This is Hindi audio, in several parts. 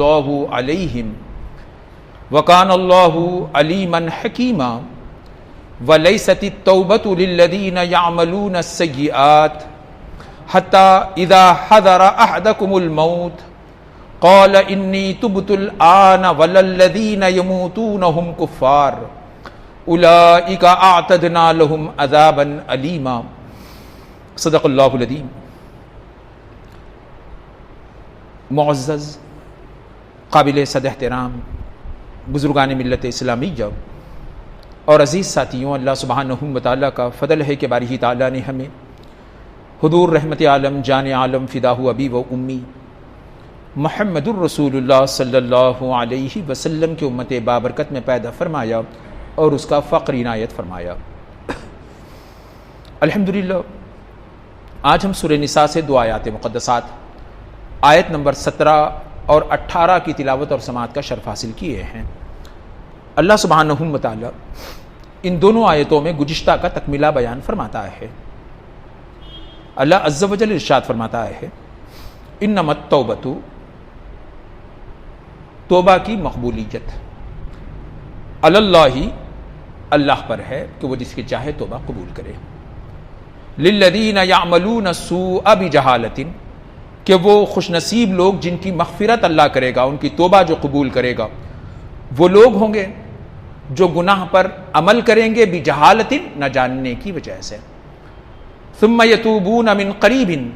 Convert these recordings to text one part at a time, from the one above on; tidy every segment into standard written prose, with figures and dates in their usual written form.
अनअमल्लाहु अलैहिम वकानल्लाहु अलीमन हकीमा वलैसतित तौबतु लिल्लज़ीना यअमलून अस्सय्यिआत हत्ता इज़ा हज़रा अहदकुमुल मौत क़ाल इन्नी तुब्तुल आना वलल्लज़ीना यमूतून हुम कुफ़्फ़ार उलाइका अअतदना लहुम अज़ाबन अलीमा। सदक़ल्लाहुल अज़ीम। मुअज़्ज़ज़ काबिल सद एहतराम बुज़ुर्गान मिल्लत इस्लामिय्या और अज़ीज़ साथियों, अल्लाह सुब्हानहू व तआला का फ़ज़ल है कि बारी ताला ने हमें हुदूर रहमत आलम जान आलम फ़िदाहु अबी व उम्मी मुहम्मदुर रसूलुल्लाह सल्लल्लाहु अलैहि वसल्लम की उम्मत बाबरकत में पैदा फरमाया और उसका फ़ख्र इनायत फरमाया। अल्हम्दुलिल्लाह, आज हम सूरह निसा से दो आयात मुक़द्दसात आयत नंबर 17 और 18 की तिलावत और समात का शर्फ हासिल किए हैं। अल्लाह सुब्हानहू व तआला इन दोनों आयतों में गुज़िश्ता का तकमिला बयान फरमाता है। अल्लाह अज़्ज़ व जल इरशाद फरमाता है, इन्नमत तौबतु, तौबा की मकबूलियत अलल्लाहि, अल्लाह पर है कि वो जिसकी चाहे तौबा कबूल करे। लिल्लज़ीना यअमलून अस्सूअ बिजहालतिन, कि वो खुशनसीब लोग जिनकी मग़फ़िरत अल्लाह करेगा, उनकी तौबा जो कबूल करेगा, वो लोग होंगे जो गुनाह पर अमल करेंगे बिजहालतिन, न जानने की वजह से। सुम्मा यतूबून मिन क़रीबिन,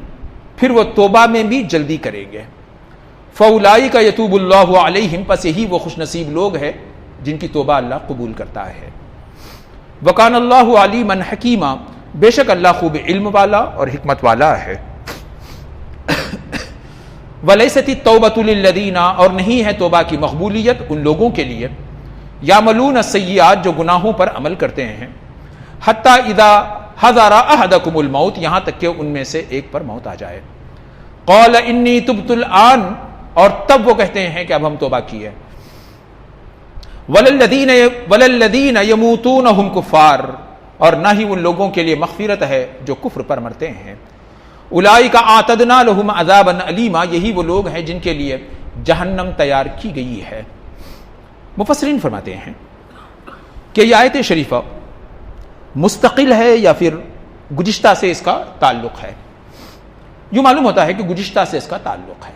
फिर वो तौबा में भी जल्दी करेंगे। फ़उलाइका यतूबुल्लाहु अलैहिम, पस यही वो खुशनसीब लोग हैं जिनकी तौबा अल्लाह कबूल करता है। वकानल्लाहु अलीमन हकीमा, बेशक अल्लाह खूब इल्म वाला और हिकमत वाला है। वलैसतित तौबतु लिल्लज़ीना, और नहीं है तौबा की मकबूलियत उन लोगों के लिए यामलून अस्सय्यिआत, जो गुनाहों पर अमल करते हैं। हत्ता इज़ा हज़रा अहदकुमुल मौत, यहाँ तक कि उनमें से एक पर मौत आ जाए। क़ाल इन्नी तुब्तुल आन, और तब वो कहते हैं कि अब हम तौबा की है। वलल्लज़ीना यमूतून हुम कुफ़्फ़ार, और ना ही उन लोगों के लिए मग़फ़िरत है जो कुफ्र पर मरते हैं। उलाइका आतदना लहुम अज़ाबन अलीमा, यही वो लोग हैं जिनके लिए जहन्नम तैयार की गई है। मुफ़स्सिरीन फरमाते हैं कि यह आयत शरीफा मुस्तकिल है या फिर गुज़िश्ता से इसका ताल्लुक़ है। यूँ मालूम होता है कि गुज़िश्ता से इसका ताल्लुक़ है,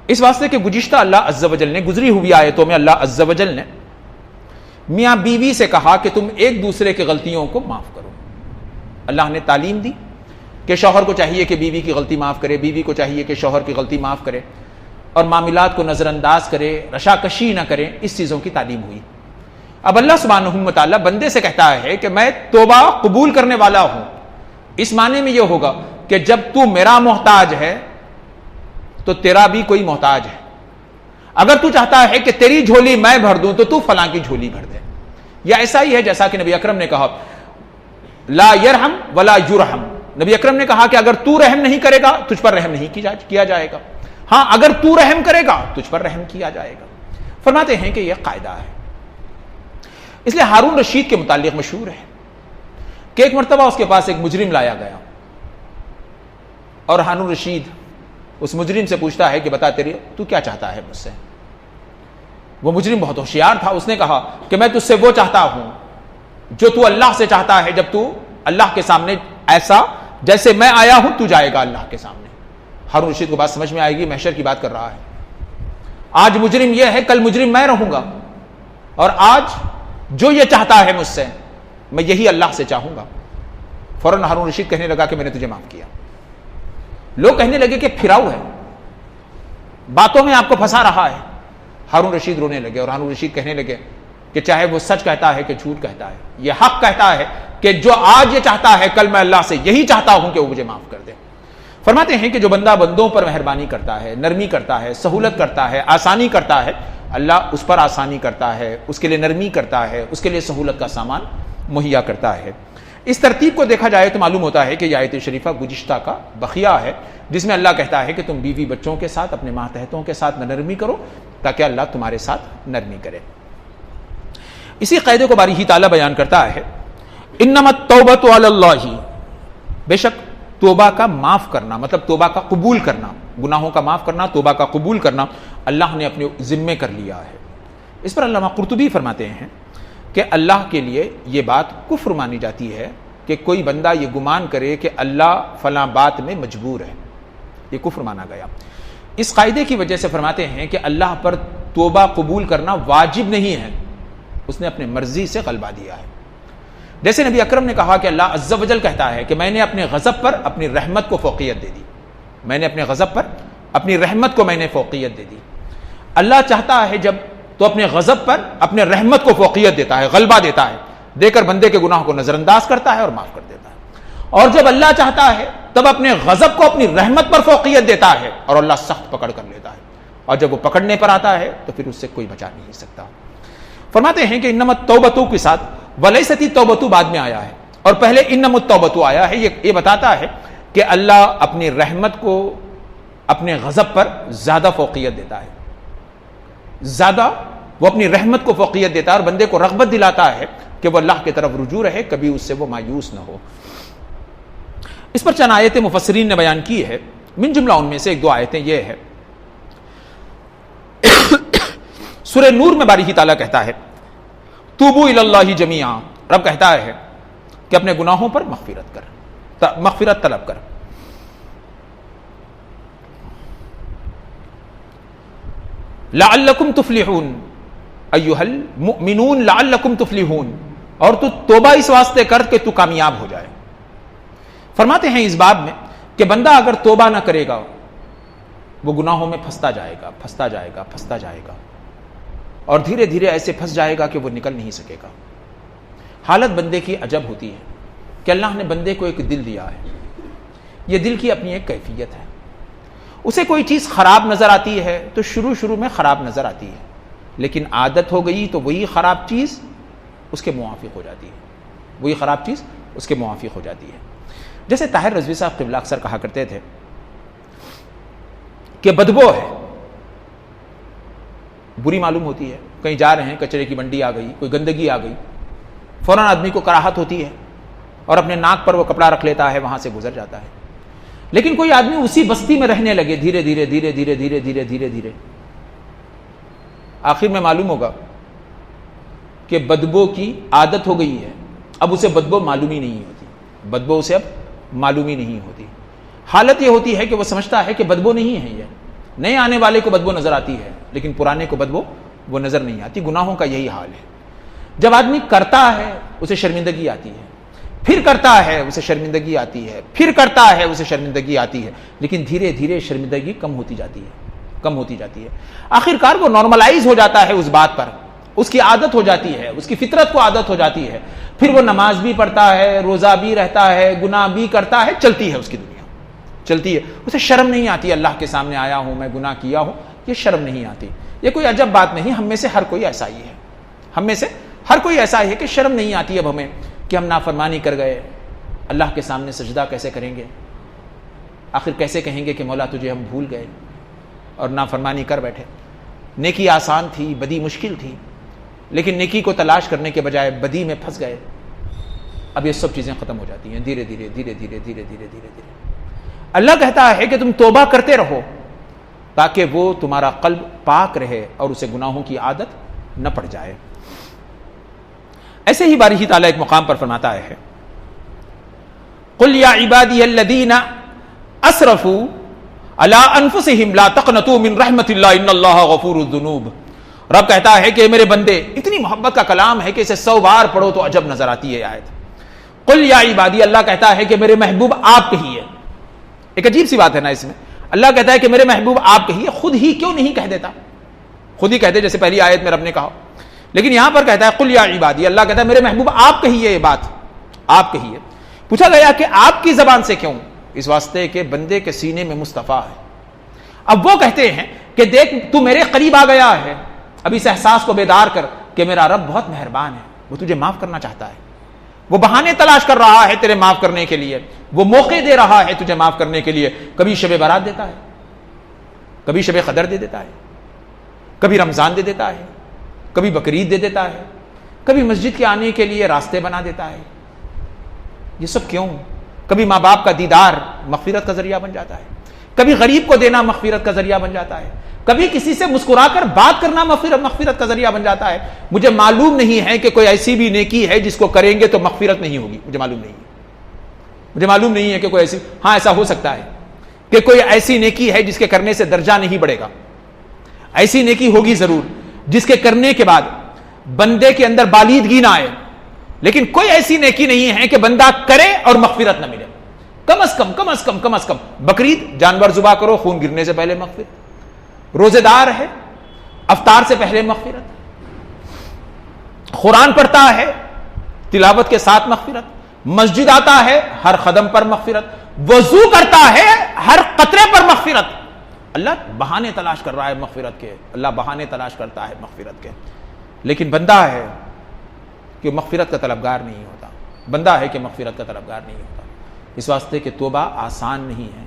इस वास्ते कि गुज़िश्ता अल्लाह अज़्ज़ व जल ने, गुज़री हुई आयतों में अल्लाह अज़्ज़ व जल ने मियाँ बीवी से कहा कि तुम एक दूसरे की गलतियों को माफ़ करो। अल्लाह ने तालीम दी कि शौहर को चाहिए कि बीवी की गलती माफ़ करे, बीवी को चाहिए कि शौहर की गलती माफ़ करे और मामलात को नज़रअंदाज करे, रशाकशी न करे। इस चीज़ों की तालीम हुई। अब अल्लाह सुब्हानहू व तआला बंदे से कहता है कि मैं तौबा कबूल करने वाला हूं। इस माने में यह होगा कि जब तू मेरा मोहताज है तो तेरा भी कोई मोहताज है। अगर तू चाहता है कि तेरी झोली मैं भर दूं तो तू फलां की झोली भर दे। यह ऐसा ही है जैसा कि नबी अकरम ने कहा, ला यरहम वला युरहम। नबी अकरम ने कहा कि अगर तू रहम नहीं करेगा तुझ पर रहम नहीं किया जाएगा, हां अगर तू रहम करेगा तुझ पर रहम किया जाएगा। फरमाते हैं कि यह कायदा है। इसलिए हारून रशीद के मुतालिक मशहूर है कि एक मरतबा उसके पास एक मुजरिम लाया गया और हारून रशीद उस मुजरिम से पूछता है कि बता तू क्या चाहता है मुझसे। वो मुजरिम बहुत होशियार था। उसने कहा कि मैं तुझसे वो चाहता हूं जो तू अल्लाह से चाहता है, जब तू अल्लाह के सामने ऐसा जैसे मैं आया हूं तू जाएगा अल्लाह के सामने। हारून रशीद को बात समझ में आएगी, महशर की बात कर रहा है। आज मुजरिम यह है, कल मुजरिम मैं रहूंगा, और आज जो ये चाहता है मुझसे मैं यही अल्लाह से चाहूंगा। फौरन हारून रशीद कहने लगा कि मैंने तुझे माफ किया। लोग कहने लगे कि फिराऊ है, बातों में आपको फंसा रहा है। हारून रशीद रोने लगे और हारून रशीद कहने लगे कि चाहे वो सच कहता है कि झूठ कहता है, यह हक कहता है कि जो आज ये चाहता है कल मैं अल्लाह से यही चाहता हूं कि वो मुझे माफ कर दे। फरमाते हैं कि जो बंदा बंदों पर मेहरबानी करता है, नरमी करता है, सहूलत करता है, आसानी करता है, अल्लाह उस पर आसानी करता है, उसके लिए नरमी करता है, उसके लिए सहूलत का सामान मुहैया करता है। इस तरतीब को देखा जाए तो मालूम होता है कि यह आयत शरीफा गुज़िश्ता का बखिया है, जिसमें अल्लाह कहता है कि तुम बीवी बच्चों के साथ, अपने मातहतों के साथ नरमी करो ताकि अल्लाह तुम्हारे साथ नरमी करे। इसी क़ायदे को बारी ही ताला बयान करता है, इन्नमत तौबतु अलल्लाहि, बेशक तौबा का माफ करना मतलब तौबा का कबूल करना, गुनाहों का माफ करना, तौबा का कबूल करना, अल्लाह ने अपने जिम्मे कर लिया है। इस पर अल्लामा कुर्तुबी फरमाते हैं कि अल्लाह के लिए ये बात कुफ्र मानी जाती है कि कोई बंदा ये गुमान करे कि अल्लाह फलां बात में मजबूर है, ये कुफ्र माना गया। इस कायदे की वजह से फरमाते हैं कि अल्लाह पर तौबा कबूल करना वाजिब नहीं है, उसने अपने मर्जी से गलबा दिया है। जैसे नबी अकरम ने कहा कि अल्लाह अज़्ज़ वजल कहता है कि मैंने अपने गज़ब पर अपनी रहमत को फ़ौक़ियत दे दी, मैंने अपने गज़ब पर अपनी रहमत को मैंने फ़ौक़ियत दे दी। अल्लाह चाहता है जब तो अपने गज़ब पर अपने रहमत को फ़ौक़ियत देता है, गलबा देता है, देकर बंदे के गुनाह को नज़रअंदाज करता है और माफ़ कर देता है। और जब अल्लाह चाहता है तब अपने गज़ब को अपनी रहमत पर फ़ौक़ियत देता है और अल्लाह सख्त पकड़ कर लेता है, और जब वो पकड़ने पर आता है तो फिर उससे कोई बचा नहीं सकता। फरमाते हैं कि इन्नमत तौबतु के साथ वलैसती तौबतु बाद में आया है, और पहले इन्नमत तौबतु आया है। ये बताता है कि अल्लाह अपनी रहमत को अपने गज़ब पर ज़्यादा फ़ौक़ियत देता है, ज़्यादा वो अपनी रहमत को फ़ौक़ियत देता है और बंदे को रग़बत दिलाता है कि वह अल्लाह की तरफ रुजू रहे, कभी उससे वो मायूस न हो। इस पर चंद आयतें मुफस्सिरीन ने बयान की है, मिन जुमला उनमें से एक दो आयतें ये है। सूरह नूर में बारी ताला कहता है तूबू इलल्लाहि जमीआ, रब कहता है कि अपने गुनाहों पर मग़फ़िरत कर, मग़फ़िरत तलब कर। लअल्लकुम तुफ्लिहून अय्युहल मुमिनून लअल्लकुम तुफ्लिहून, और तू तौबा इस वास्ते कर कि तू कामयाब हो जाए। फरमाते हैं इस बाब में कि बंदा अगर तौबा ना करेगा वो गुनाहों में फंसता जाएगा, फंसता जाएगा, फंसता जाएगा, और धीरे धीरे ऐसे फंस जाएगा कि वो निकल नहीं सकेगा। हालत बंदे की अजब होती है कि अल्लाह ने बंदे को एक दिल दिया है, ये दिल की अपनी एक कैफियत है। उसे कोई चीज़ ख़राब नज़र आती है तो शुरू में ख़राब नज़र आती है, लेकिन आदत हो गई तो वही ख़राब चीज़ उसके मुवाफिक हो जाती है, वही ख़राब चीज़ उसके मुवाफिक हो जाती है। जैसे ताहिर रज़वी साहब क़िबला अक्सर कहा करते थे कि बदबू है, बुरी मालूम होती है, कहीं जा रहे हैं, कचरे की बंडी आ गई, कोई गंदगी आ गई, फ़ौरन आदमी को कराहत होती है और अपने नाक पर वो कपड़ा रख लेता है, वहां से गुजर जाता है। लेकिन कोई आदमी उसी बस्ती में रहने लगे धीरे धीरे धीरे धीरे धीरे धीरे धीरे धीरे, आखिर में मालूम होगा कि बदबू की आदत हो गई है, अब उसे बदबू मालूम ही नहीं होती, बदबू उसे अब मालूम ही नहीं होती। हालत यह होती है कि वह समझता है कि बदबू नहीं है, ये नए आने वाले को बदबू नजर आती है, लेकिन पुराने को बदबू वो नजर नहीं आती। गुनाहों का यही हाल है। जब आदमी करता है उसे शर्मिंदगी आती है, फिर करता है उसे शर्मिंदगी आती है, फिर करता है उसे शर्मिंदगी आती है, लेकिन धीरे धीरे शर्मिंदगी कम होती जाती है, कम होती जाती है। आखिरकार वो नॉर्मलाइज हो जाता है उस बात पर, उसकी आदत हो जाती है, उसकी फितरत को आदत हो जाती है। फिर वो नमाज भी पढ़ता है, रोजा भी रहता है, गुनाह भी करता है, चलती है उसकी दुनिया, चलती है। उसे शर्म नहीं आती अल्लाह के सामने आया हूं मैं, गुनाह किया हूं, ये शर्म नहीं आती। ये कोई अजब बात नहीं, हम में से हर कोई ऐसा ही है, हम में से हर कोई ऐसा ही है कि शर्म नहीं आती अब हमें कि हम नाफरमानी कर गए, अल्लाह के सामने सजदा कैसे करेंगे, आखिर कैसे कहेंगे कि मौला तुझे हम भूल गए और नाफरमानी कर बैठे। नेकी आसान थी, बदी मुश्किल थी, लेकिन नेकी को तलाश करने के बजाय बदी में फंस गए। अब ये सब चीजें खत्म हो जाती हैं धीरे धीरे धीरे धीरे धीरे धीरे धीरे धीरे। अल्लाह कहता है कि तुम तौबा करते रहो ताकि वो तुम्हारा कल्ब पाक रहे और उसे गुनाहों की आदत न पड़ जाए। ऐसे ही बारी ताला एक मुकाम पर फरमाता है कुल या इबादियल्लज़ीना असरफू अला अनफुसिहिम ला तक़नतू मिन रहमतिल्लाह इन्नल्लाह गफूरुज़्ज़ुनूब। रब कहता है कि मेरे बंदे, इतनी मोहब्बत का कलाम है कि इसे 100 बार पढ़ो तो अजब नजर आती है आयत। कुल या इबादी, अल्लाह कहता है कि मेरे महबूब आप कहिए। एक अजीब सी बात है ना इसमें, अल्लाह कहता है कि मेरे महबूब आप कहिए, खुद ही क्यों नहीं कह देता, खुद ही कहते जैसे पहली आयत में रब ने कहा, लेकिन यहां पर कहता है कुल या इबादी, अल्लाह कहता है मेरे महबूब आप कहिए, ये बात आप कहिए। पूछा गया कि आपकी जबान से क्यों, इस वास्ते के बंदे के सीने में मुस्तफा है। अब वो कहते हैं कि देख तू मेरे करीब आ गया है, अब इस एहसास को बेदार कर कि मेरा रब बहुत मेहरबान है, वो तुझे माफ करना चाहता है, वो बहाने तलाश कर रहा है तेरे माफ करने के लिए, वो मौके दे रहा है तुझे माफ करने के लिए। कभी शबे बारात देता है, कभी शबे कदर दे देता है, कभी रमजान दे देता है, कभी बकरीद दे देता है, कभी मस्जिद के आने के लिए रास्ते बना देता है। ये सब क्यों? कभी माँ बाप का दीदार मगफिरत का जरिया बन जाता है, कभी गरीब को देना मगफिरत का जरिया बन जाता है, कभी किसी से मुस्कुराकर बात करना मगफिरत का जरिया बन जाता है। मुझे मालूम नहीं है कि कोई ऐसी भी नेकी है जिसको करेंगे तो मगफिरत नहीं होगी, मुझे मालूम नहीं है। मुझे मालूम नहीं है कि कोई ऐसी, हां ऐसा हो सकता है कि कोई ऐसी नेकी है जिसके करने से दर्जा नहीं बढ़ेगा। ऐसी नेकी होगी जरूर जिसके करने के बाद बंदे के अंदर बालीदगी ना आए, लेकिन कोई ऐसी नेकी नहीं है कि बंदा करे और मगफिरत ना मिले। कम अज कम बकरीद जानवर जुबा करो, खून गिरने से पहले मगफिरत। रोजेदार है, अफ्तार से पहले मगफिरत। कुरान पढ़ता है, तिलावत के साथ मगफिरत। मस्जिद आता है, हर कदम पर मगफिरत। वजू करता है, हर कतरे पर मगफिरत। अल्लाह बहाने तलाश कर रहा है मगफिरत के, अल्लाह बहाने तलाश करता है मगफिरत के, लेकिन बंदा है कि मगफिरत का तलबगार नहीं होता। बंदा है कि मगफिरत का तलबगार नहीं होता। इस वास्ते कि तौबा आसान नहीं है।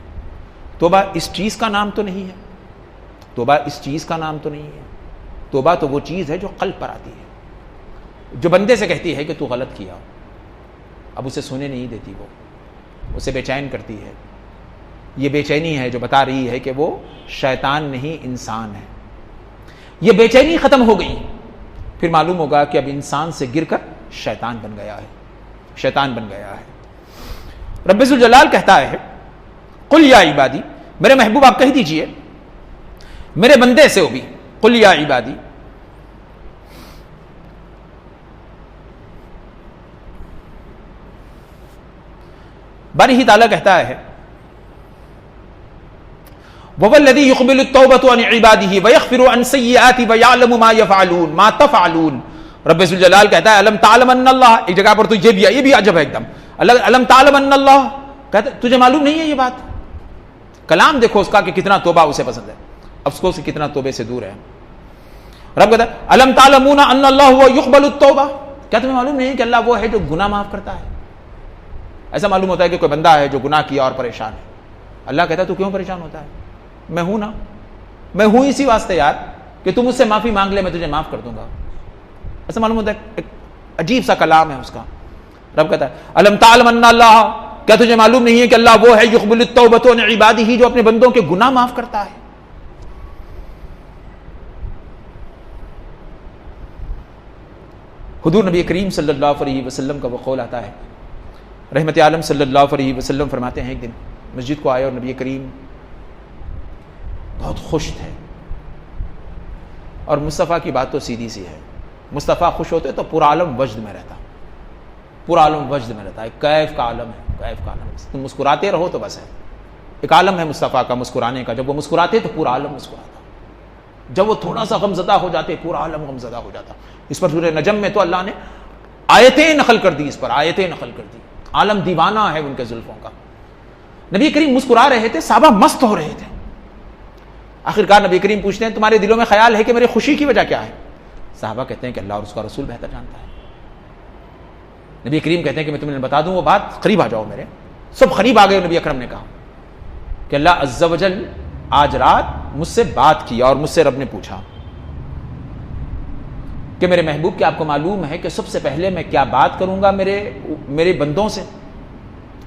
तौबा इस चीज का नाम तो नहीं है, तौबा इस चीज का नाम तो नहीं है। तौबा तो वो चीज है जो कल्ब पर आती है, जो बंदे से कहती है कि तू गलत किया, अब उसे सोने नहीं देती, वो उसे बेचैन करती है। ये बेचैनी है जो बता रही है कि वो शैतान नहीं इंसान है। ये बेचैनी खत्म हो गई, फिर मालूम होगा कि अब इंसान से गिरकर शैतान बन गया है, शैतान बन गया है। रब्बुल जलाल कहता है, कुल या इबादी, मेरे महबूब आप कह दीजिए मेरे बंदे से, वो भी कुल या इबादी, बारी ताला कहता है, वल्लज़ी युक़बिलु तौबतु अन इबादिही व यग़फ़िरु अन सय्यिआति व यअलमु मा यफ़अलून मा तफ़अलून। रब्बुल जलाल कहता है, अलम तालम अन्नल्लाह, एक जगह पर तो ये भी अजब है एकदम। अलम तालम अन्नल्लाह, कहता तुझे मालूम नहीं है ये बात। कलाम देखो उसका कि कितना तौबा उसे पसंद है, अफसोस से कितना तौबे से दूर है। रब कहता है, अलम तालमूना अन्नल्लाह हुवा युक़बिलु तौबा, क्या तुम्हें मालूम नहीं है कि अल्लाह वो है जो गुनाह माफ करता है। ऐसा मालूम होता है कि कोई बंदा है जो गुनाह किया और परेशान है। अल्लाह कहता है तू क्यों परेशान होता है, मैं हूं ना, मैं हूं इसी वास्ते यार कि तुम मुझसे माफी मांग ले, मैं तुझे माफ कर दूंगा। ऐसा मालूम होता है, एक अजीब सा कलाम है उसका। रब कहता है, अलम तालम अन्नल्लाह, क्या तुझे मालूम नहीं है कि अल्लाह वो है युक़बिलु तौबतु अन इबादिही, जो अपने बंदों के गुनाह माफ करता है। हुजूर नबी करीम सल्लल्लाहु अलैहि वसल्लम का वो कौल आता है, रहमत आलम सल्लल्लाहु अलैहि वसल्लम फरमाते हैं, एक दिन मस्जिद को आए और नबी करीम बहुत खुश थे। और मुस्तफ़ा की बात तो सीधी सी है, मुस्तफ़ा खुश होते तो पूरा आलम वजद में रहता, पूरा आलम वजद में रहता है। कैफ का आलम है, कैफ का आलम है। तुम मुस्कुराते रहो तो बस है, एक आलम है मुस्तफ़ा का मुस्कुराने का। जब वो मुस्कुराते तो पूरा आलम मुस्कुराता, जब वो थोड़ा सा गमज़दा हो जाते पूरा आलम गमज़दा हो जाता। इस पर सूरह नजम में तो अल्लाह ने आयतें नकल कर दी, इस पर आयतें नकल कर दी। आलम दीवाना है उनके जुल्फों का। नबी करीम मुस्कुरा रहे थे, साहबा मस्त हो रहे थे। आखिरकार नबी करीम पूछते हैं, तुम्हारे दिलों में ख्याल है कि मेरी खुशी की वजह क्या है? साहबा कहते हैं कि अल्लाह और उसका रसूल बेहतर जानता है। नबी करीम कहते हैं कि मैं तुम्हें बता दूं वो बात, करीब आ जाओ मेरे। सब करीब आ गए। नबी अकरम ने कहा कि अल्लाह अज़्ज़ा वजल आज रात मुझसे बात की और मुझसे रब ने पूछा कि मेरे महबूब क्या आपको मालूम है कि सबसे पहले मैं क्या बात करूंगा मेरे बंदों से?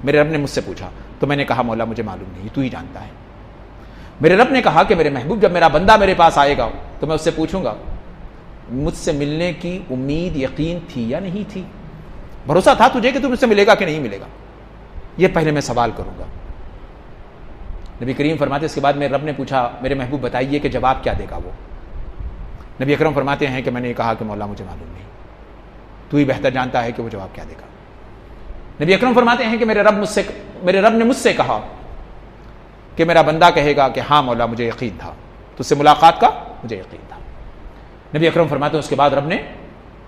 मेरे रब ने मुझसे पूछा तो मैंने कहा मौला मुझे मालूम नहीं, तू ही जानता है। मेरे रब ने कहा कि मेरे महबूब जब मेरा बंदा मेरे पास आएगा तो मैं उससे पूछूंगा मुझसे मिलने की उम्मीद यकीन थी या नहीं थी, भरोसा था तुझे कि तू मुझसे मिलेगा कि नहीं मिलेगा, यह पहले मैं सवाल करूंगा। नबी करीम फरमाते इसके बाद मेरे रब ने पूछा मेरे महबूब बताइए कि जवाब क्या देगा वो? नबी अकरम फरमाते हैं कि मैंने कहा कि मौला मुझे मालूम नहीं, तू ही बेहतर जानता है कि वो जवाब क्या देगा। नबी अकरम फरमाते हैं कि मेरे रब ने मुझसे कहा कि मेरा बंदा कहेगा कि हाँ मौला मुझे यकीन था, तुझसे मुलाकात का मुझे यकीन था। नबी अकरम फरमाते हैं उसके बाद रब ने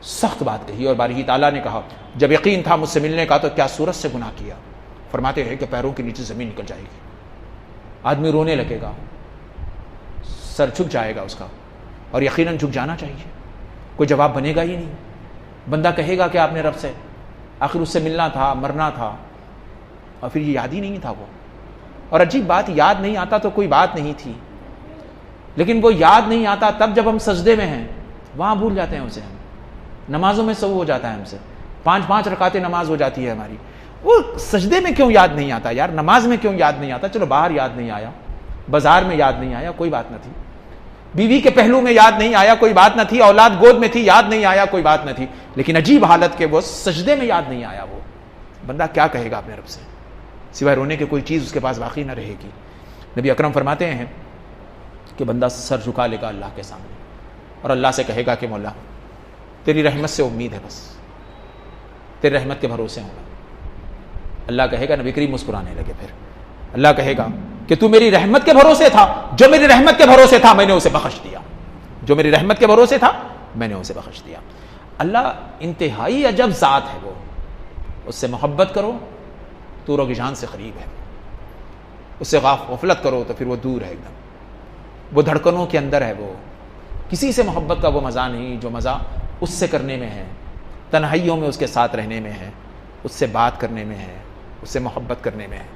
सख्त बात कही और बारी ताला ने कहा जब यकीन था मुझसे मिलने का तो क्या सूरत से गुनाह किया? फरमाते हैं कि पैरों के नीचे जमीन निकल जाएगी, आदमी रोने लगेगा, सर झुक जाएगा उसका, और यकीनन झुक जाना चाहिए, कोई जवाब बनेगा ही नहीं। बंदा कहेगा कि आपने रब से आखिर उससे मिलना था, मरना था, और फिर ये याद ही नहीं था वो। और अजीब बात, याद नहीं आता तो कोई बात नहीं थी, लेकिन वो याद नहीं आता तब जब हम सजदे में हैं, वहां भूल जाते हैं उसे। हम नमाजों में सब हो जाता है हमसे, 5-5 रकातें नमाज हो जाती है हमारी, वो सजदे में क्यों याद नहीं आता यार? नमाज में क्यों याद नहीं आता? चलो बाहर याद नहीं आया, बाजार में याद नहीं आया, कोई बात न थी, बीवी के पहलू में याद नहीं आया, कोई बात न थी, औलाद गोद में थी, याद नहीं आया, कोई बात न थी, लेकिन अजीब हालत के वो सजदे में याद नहीं आया। वो बंदा क्या कहेगा अपने रब से, सिवाय रोने की कोई चीज़ उसके पास बाकी न रहेगी। नबी अकरम फरमाते हैं कि बंदा सर झुका लेगा अल्लाह के सामने और अल्लाह से कहेगा कि मौला तेरी रहमत से उम्मीद है, बस तेरी रहमत के भरोसे हूँ। अल्लाह कहेगा, नबी करीम मुस्कुराने लगे, फिर अल्लाह कहेगा कि तू मेरी रहमत के भरोसे था, जो मेरी रहमत के भरोसे था मैंने उसे बख्श दिया, जो मेरी रहमत के भरोसे था मैंने उसे बख्श दिया। अल्लाह इंतहाई अजब ज़ात है, वो उससे मोहब्बत करो तो रोगी जान से करीब है, उससे गफलत करो तो फिर वो दूर है एकदम, वो धड़कनों के अंदर है। वो किसी से मोहब्बत का वो मज़ा नहीं जो मज़ा उससे करने में है, तन्हाइयों में उसके साथ रहने में है, उससे बात करने में है, उससे मोहब्बत करने में है।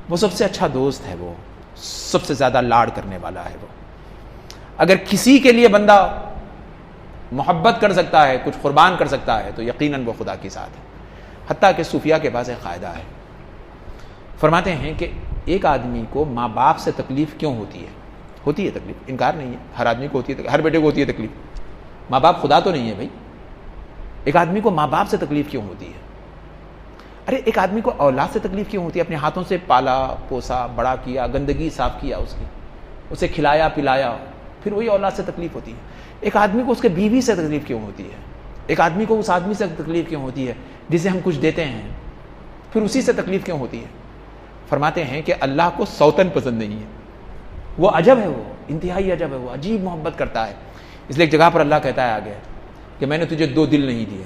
वो सबसे अच्छा दोस्त है, वो सबसे ज़्यादा लाड़ करने वाला है। वो अगर किसी के लिए बंदा मोहब्बत कर सकता है, कुछ कुर्बान कर सकता है, तो यकीनन वो खुदा के साथ है। हत्ता कि सूफिया के पास एक क़ायदा है, फरमाते हैं कि एक आदमी को माँ बाप से तकलीफ़ क्यों होती है? होती है तकलीफ़, इनकार नहीं है, हर आदमी को होती है, हर बेटे को होती है तकलीफ़। माँ बाप खुदा तो नहीं है भाई, एक आदमी को माँ बाप से तकलीफ़ क्यों होती है? अरे एक आदमी को औलाद से तकलीफ़ क्यों होती है? अपने हाथों से पाला पोसा, बड़ा किया, गंदगी साफ़ किया उसकी, उसे खिलाया पिलाया, फिर वही औलाद से तकलीफ़ होती है। एक आदमी को उसके बीवी से तकलीफ़ क्यों होती है? एक आदमी को उस आदमी से तकलीफ़ क्यों होती है जिसे हम कुछ देते हैं, फिर उसी से तकलीफ़ क्यों होती है? फरमाते हैं कि अल्लाह को सौतन पसंद नहीं है, वो अजब है, वो इंतहाई अजब है, वो अजीब मोहब्बत करता है। इसलिए एक जगह पर अल्लाह कहता है आगे कि मैंने तुझे 2 दिल नहीं दिए।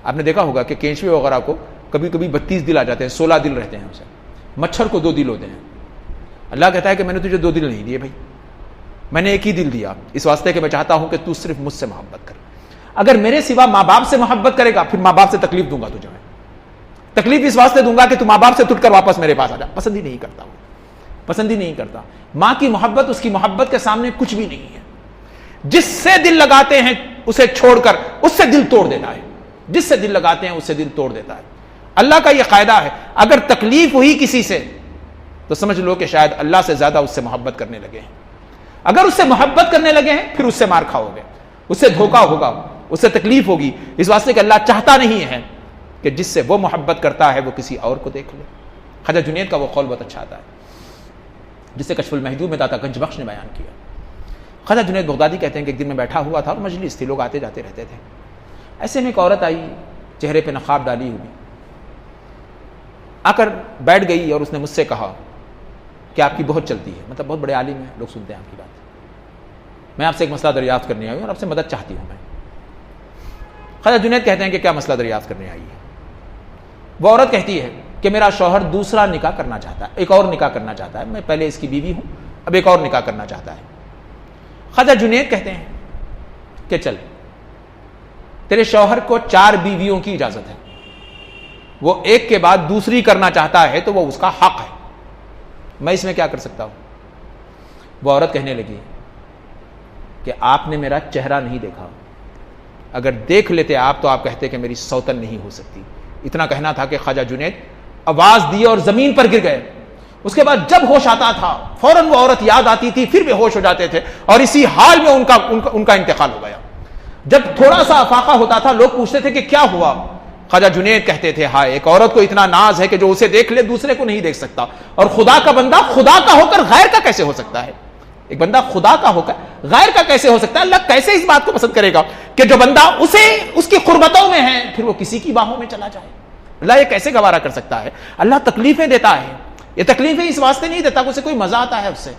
आपने देखा होगा कि केंचुए वगैरह को कभी कभी 32 दिल आ जाते हैं, 16 दिल रहते हैं उसे, मच्छर को 2 दिल होते हैं। अल्लाह कहता है कि मैंने तुझे 2 दिल नहीं दिए भाई, मैंने एक ही दिल दिया, इस वास्ते कि मैं चाहता हूं कि तू सिर्फ मुझसे मोहब्बत कर। अगर मेरे सिवा माँ बाप से मोहब्बत करेगा, फिर माँ बाप से तकलीफ दूंगा तुझे, मैं तकलीफ इस वास्ते दूंगा कि तू माँ बाप से टूटकर वापस मेरे पास आ जा। पसंद ही नहीं करता, वो पसंद ही नहीं करता। माँ की मोहब्बत उसकी मोहब्बत के सामने कुछ भी नहीं है। जिससे दिल लगाते हैं उसे छोड़कर उससे दिल तोड़ देता है, जिससे दिल लगाते हैं उससे दिल तोड़ देता है। अल्लाह का यह कायदा है, अगर तकलीफ हुई किसी से तो समझ लो कि शायद अल्लाह से ज्यादा उससे मोहब्बत करने लगे हैं। अगर उससे मोहब्बत करने लगे हैं फिर उससे मार खाओगे, उससे धोखा होगा, उससे तकलीफ होगी। इस वास्ते कि अल्लाह चाहता नहीं है कि जिससे वो मोहब्बत करता है वो किसी और को देख ले। ख्वाजा जुनैद का वो कौल बहुत अच्छा आता है जिसे कशफुल महदूद में दाता गंज बख्श ने बयान किया। ख्वाजा जुनैद बगदादी कहते हैं कि एक दिन मैं बैठा हुआ था और मजलिस थी, लोग आते जाते रहते थे। ऐसे में एक औरत आई, चेहरे पे नकाब डाली हुई, आकर बैठ गई और उसने मुझसे कहा कि आपकी बहुत चलती है, मतलब बहुत बड़े आलिम हैं, लोग सुनते हैं आपकी बात, मैं आपसे एक मसला दरियाफ्त करने आई हूँ और आपसे मदद चाहती हूँ मैं। ख्वाजा जुनैद कहते हैं कि क्या मसला दरियाफ्त करने आई है? वो औरत कहती है कि मेरा शौहर दूसरा निकाह करना चाहता है, एक और निकाह करना चाहता है, मैं पहले इसकी बीवी हूँ, अब एक और निकाह करना चाहता है। ख्वाजा जुनैद कहते हैं कि चल, तेरे शौहर को 4 बीवियों की इजाजत है, वो एक के बाद दूसरी करना चाहता है तो वो उसका हक है, मैं इसमें क्या कर सकता हूं? वो औरत कहने लगी कि आपने मेरा चेहरा नहीं देखा, अगर देख लेते आप तो आप कहते कि मेरी सौतन नहीं हो सकती। इतना कहना था कि ख्वाजा जुनैद आवाज दी और जमीन पर गिर गए। उसके बाद जब होश आता था फौरन वो औरत याद आती थी, फिर बेहोश हो जाते थे और इसी हाल में उनका इंतकाल हो गया। जब थोड़ा सा अफाका होता था लोग पूछते थे कि क्या हुआ? ख्वाजा जुनैद कहते थे, हाँ, एक औरत को इतना नाज है कि जो उसे देख ले दूसरे को नहीं देख सकता, और खुदा का बंदा खुदा का होकर गैर का कैसे हो सकता है? एक बंदा खुदा का होकर गैर का कैसे हो सकता है? अल्लाह कैसे इस बात को पसंद करेगा कि जो बंदा उसे उसकी कुर्बतों में है फिर वो किसी की बाहों में चला जाए? अल्लाह ये कैसे गवारा कर सकता है? अल्लाह तकलीफें देता है, ये तकलीफें इस वास्ते नहीं देता उसे कोई मजा आता है उससे,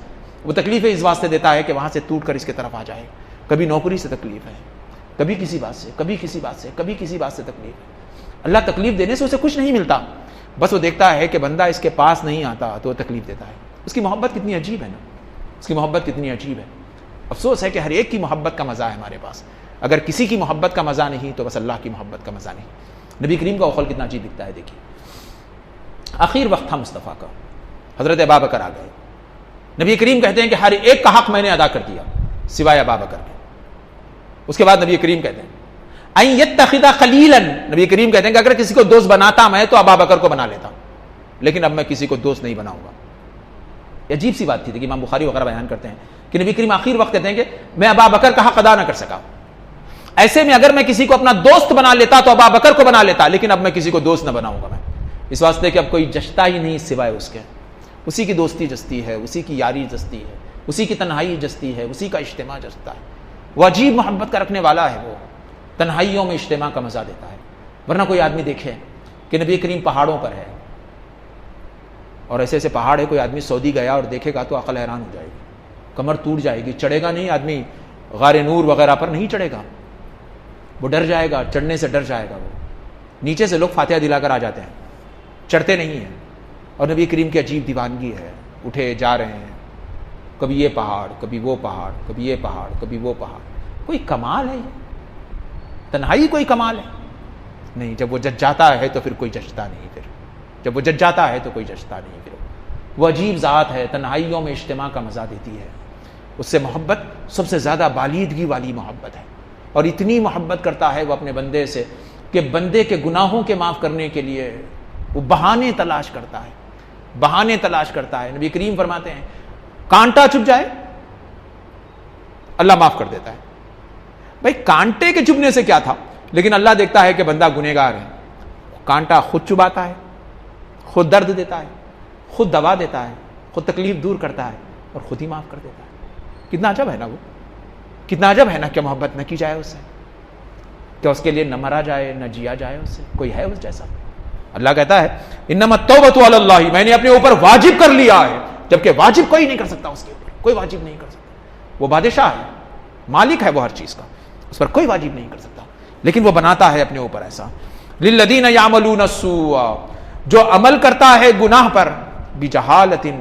वो तकलीफें इस वास्ते देता है कि वहां से टूट कर इसके तरफ आ जाए। कभी नौकरी से तकलीफ है, कभी किसी बात से, कभी किसी बात से, कभी किसी बात से तकलीफ है। अल्लाह तकलीफ देने से उसे कुछ नहीं मिलता, बस वो देखता है कि बंदा इसके पास नहीं आता तो वो तकलीफ देता है। उसकी मोहब्बत कितनी अजीब है ना, उसकी मोहब्बत कितनी अजीब है। अफसोस है कि हर एक की मोहब्बत का मज़ा है हमारे पास, अगर किसी की मोहब्बत का मज़ा नहीं तो बस अल्लाह की मोहब्बत का मज़ा नहीं। नबी करीम का औखल कितना अजीब दिखता है, देखिए आखिर वक्त था मुस्तफ़ा का, हज़रत अबू बकर आ गए। नबी करीम कहते हैं कि हर एक का हक मैंने अदा कर दिया सिवाय अबू बकर के। उसके बाद नबी करीम कहते हैं आई यत्तखिदा खलीलन, नबी करीम कहते हैं कि अगर किसी को दोस्त बनाता मैं तो अबू बकर को बना लेता, लेकिन अब मैं किसी को दोस्त नहीं बनाऊंगा। अजीब सी बात थी कि इमाम बुखारी वगैरह बयान करते हैं कि नबी करीम आखिर वक्त कहते हैं कि मैं अबा बकर का हक अदा ना कर सका। ऐसे में अगर मैं किसी को अपना दोस्त बना लेता तो अबा बकर को बना लेता, लेकिन अब मैं किसी को दोस्त ना बनाऊंगा मैं, इस वास्ते कि अब कोई जचता ही नहीं सिवाय उसके। उसी की दोस्ती जचती है, उसी की यारी जचती है, उसी की तन्हाई जचती है, उसी का इज्तिमा जचता है। वो अजीब मोहब्बत का रखने वाला है, वो तन्हाइयों में इज्तिमा का मजा देता है। वरना कोई आदमी देखे कि नबी करीम पहाड़ों पर है और ऐसे ऐसे पहाड़ है, कोई आदमी सऊदी गया और देखेगा तो अकल हैरान हो जाएगी, कमर टूट जाएगी, चढ़ेगा नहीं आदमी, गारे नूर वगैरह पर नहीं चढ़ेगा, वो डर जाएगा, चढ़ने से डर जाएगा। वो नीचे से लोग फातिहा दिलाकर आ जाते हैं, चढ़ते नहीं हैं। और नबी करीम की अजीब दीवानगी है, उठे जा रहे हैं, कभी ये पहाड़, कभी वो पहाड़, कभी ये पहाड़, कभी वो पहाड़। कोई कमाल है ये? तन्हाई कोई कमाल है? नहीं। जब वो जज जाता है तो फिर कोई जचता नहीं, फिर जब वो जज जाता है तो कोई जचता नहीं। फिर वो अजीब ज़ात है, तन्हाइयों में इज्तिमा का मज़ा देती है। उससे मोहब्बत सबसे ज़्यादा बालीदगी वाली मोहब्बत है। और इतनी मोहब्बत करता है वो अपने बंदे से कि बंदे के गुनाहों के माफ़ करने के लिए वो बहाने तलाश करता है, बहाने तलाश करता है। नबी करीम फरमाते हैं कांटा चुभ जाए अल्लाह माफ़ कर देता है। भाई कांटे के चुभने से क्या था, लेकिन अल्लाह देखता है कि बंदा गुनहगार है, कांटा खुद चुभाता है, खुद दर्द देता है, खुद दवा देता है, खुद तकलीफ दूर करता है और खुद ही माफ़ कर देता है। कितना अजब है ना वो, कितना अजब है ना कि मोहब्बत न की जाए उससे, क्या उसके लिए न मरा जाए न जिया जाए उससे। कोई है उस जैसा? अल्लाह कहता है इन्नमा तौबतु अलल्लाह, मैंने अपने ऊपर वाजिब कर लिया है, जबकि वाजिब कोई नहीं कर सकता उसके ऊपर, कोई वाजिब नहीं कर सकता। वो बादशाह है, मालिक है वो हर चीज का, उस पर कोई वाजिब नहीं कर सकता, लेकिन वो बनाता है अपने ऊपर ऐसा। लिल्लदीन यामलून अस्सूआ, जो अमल करता है गुनाह पर, बिजहालतिन,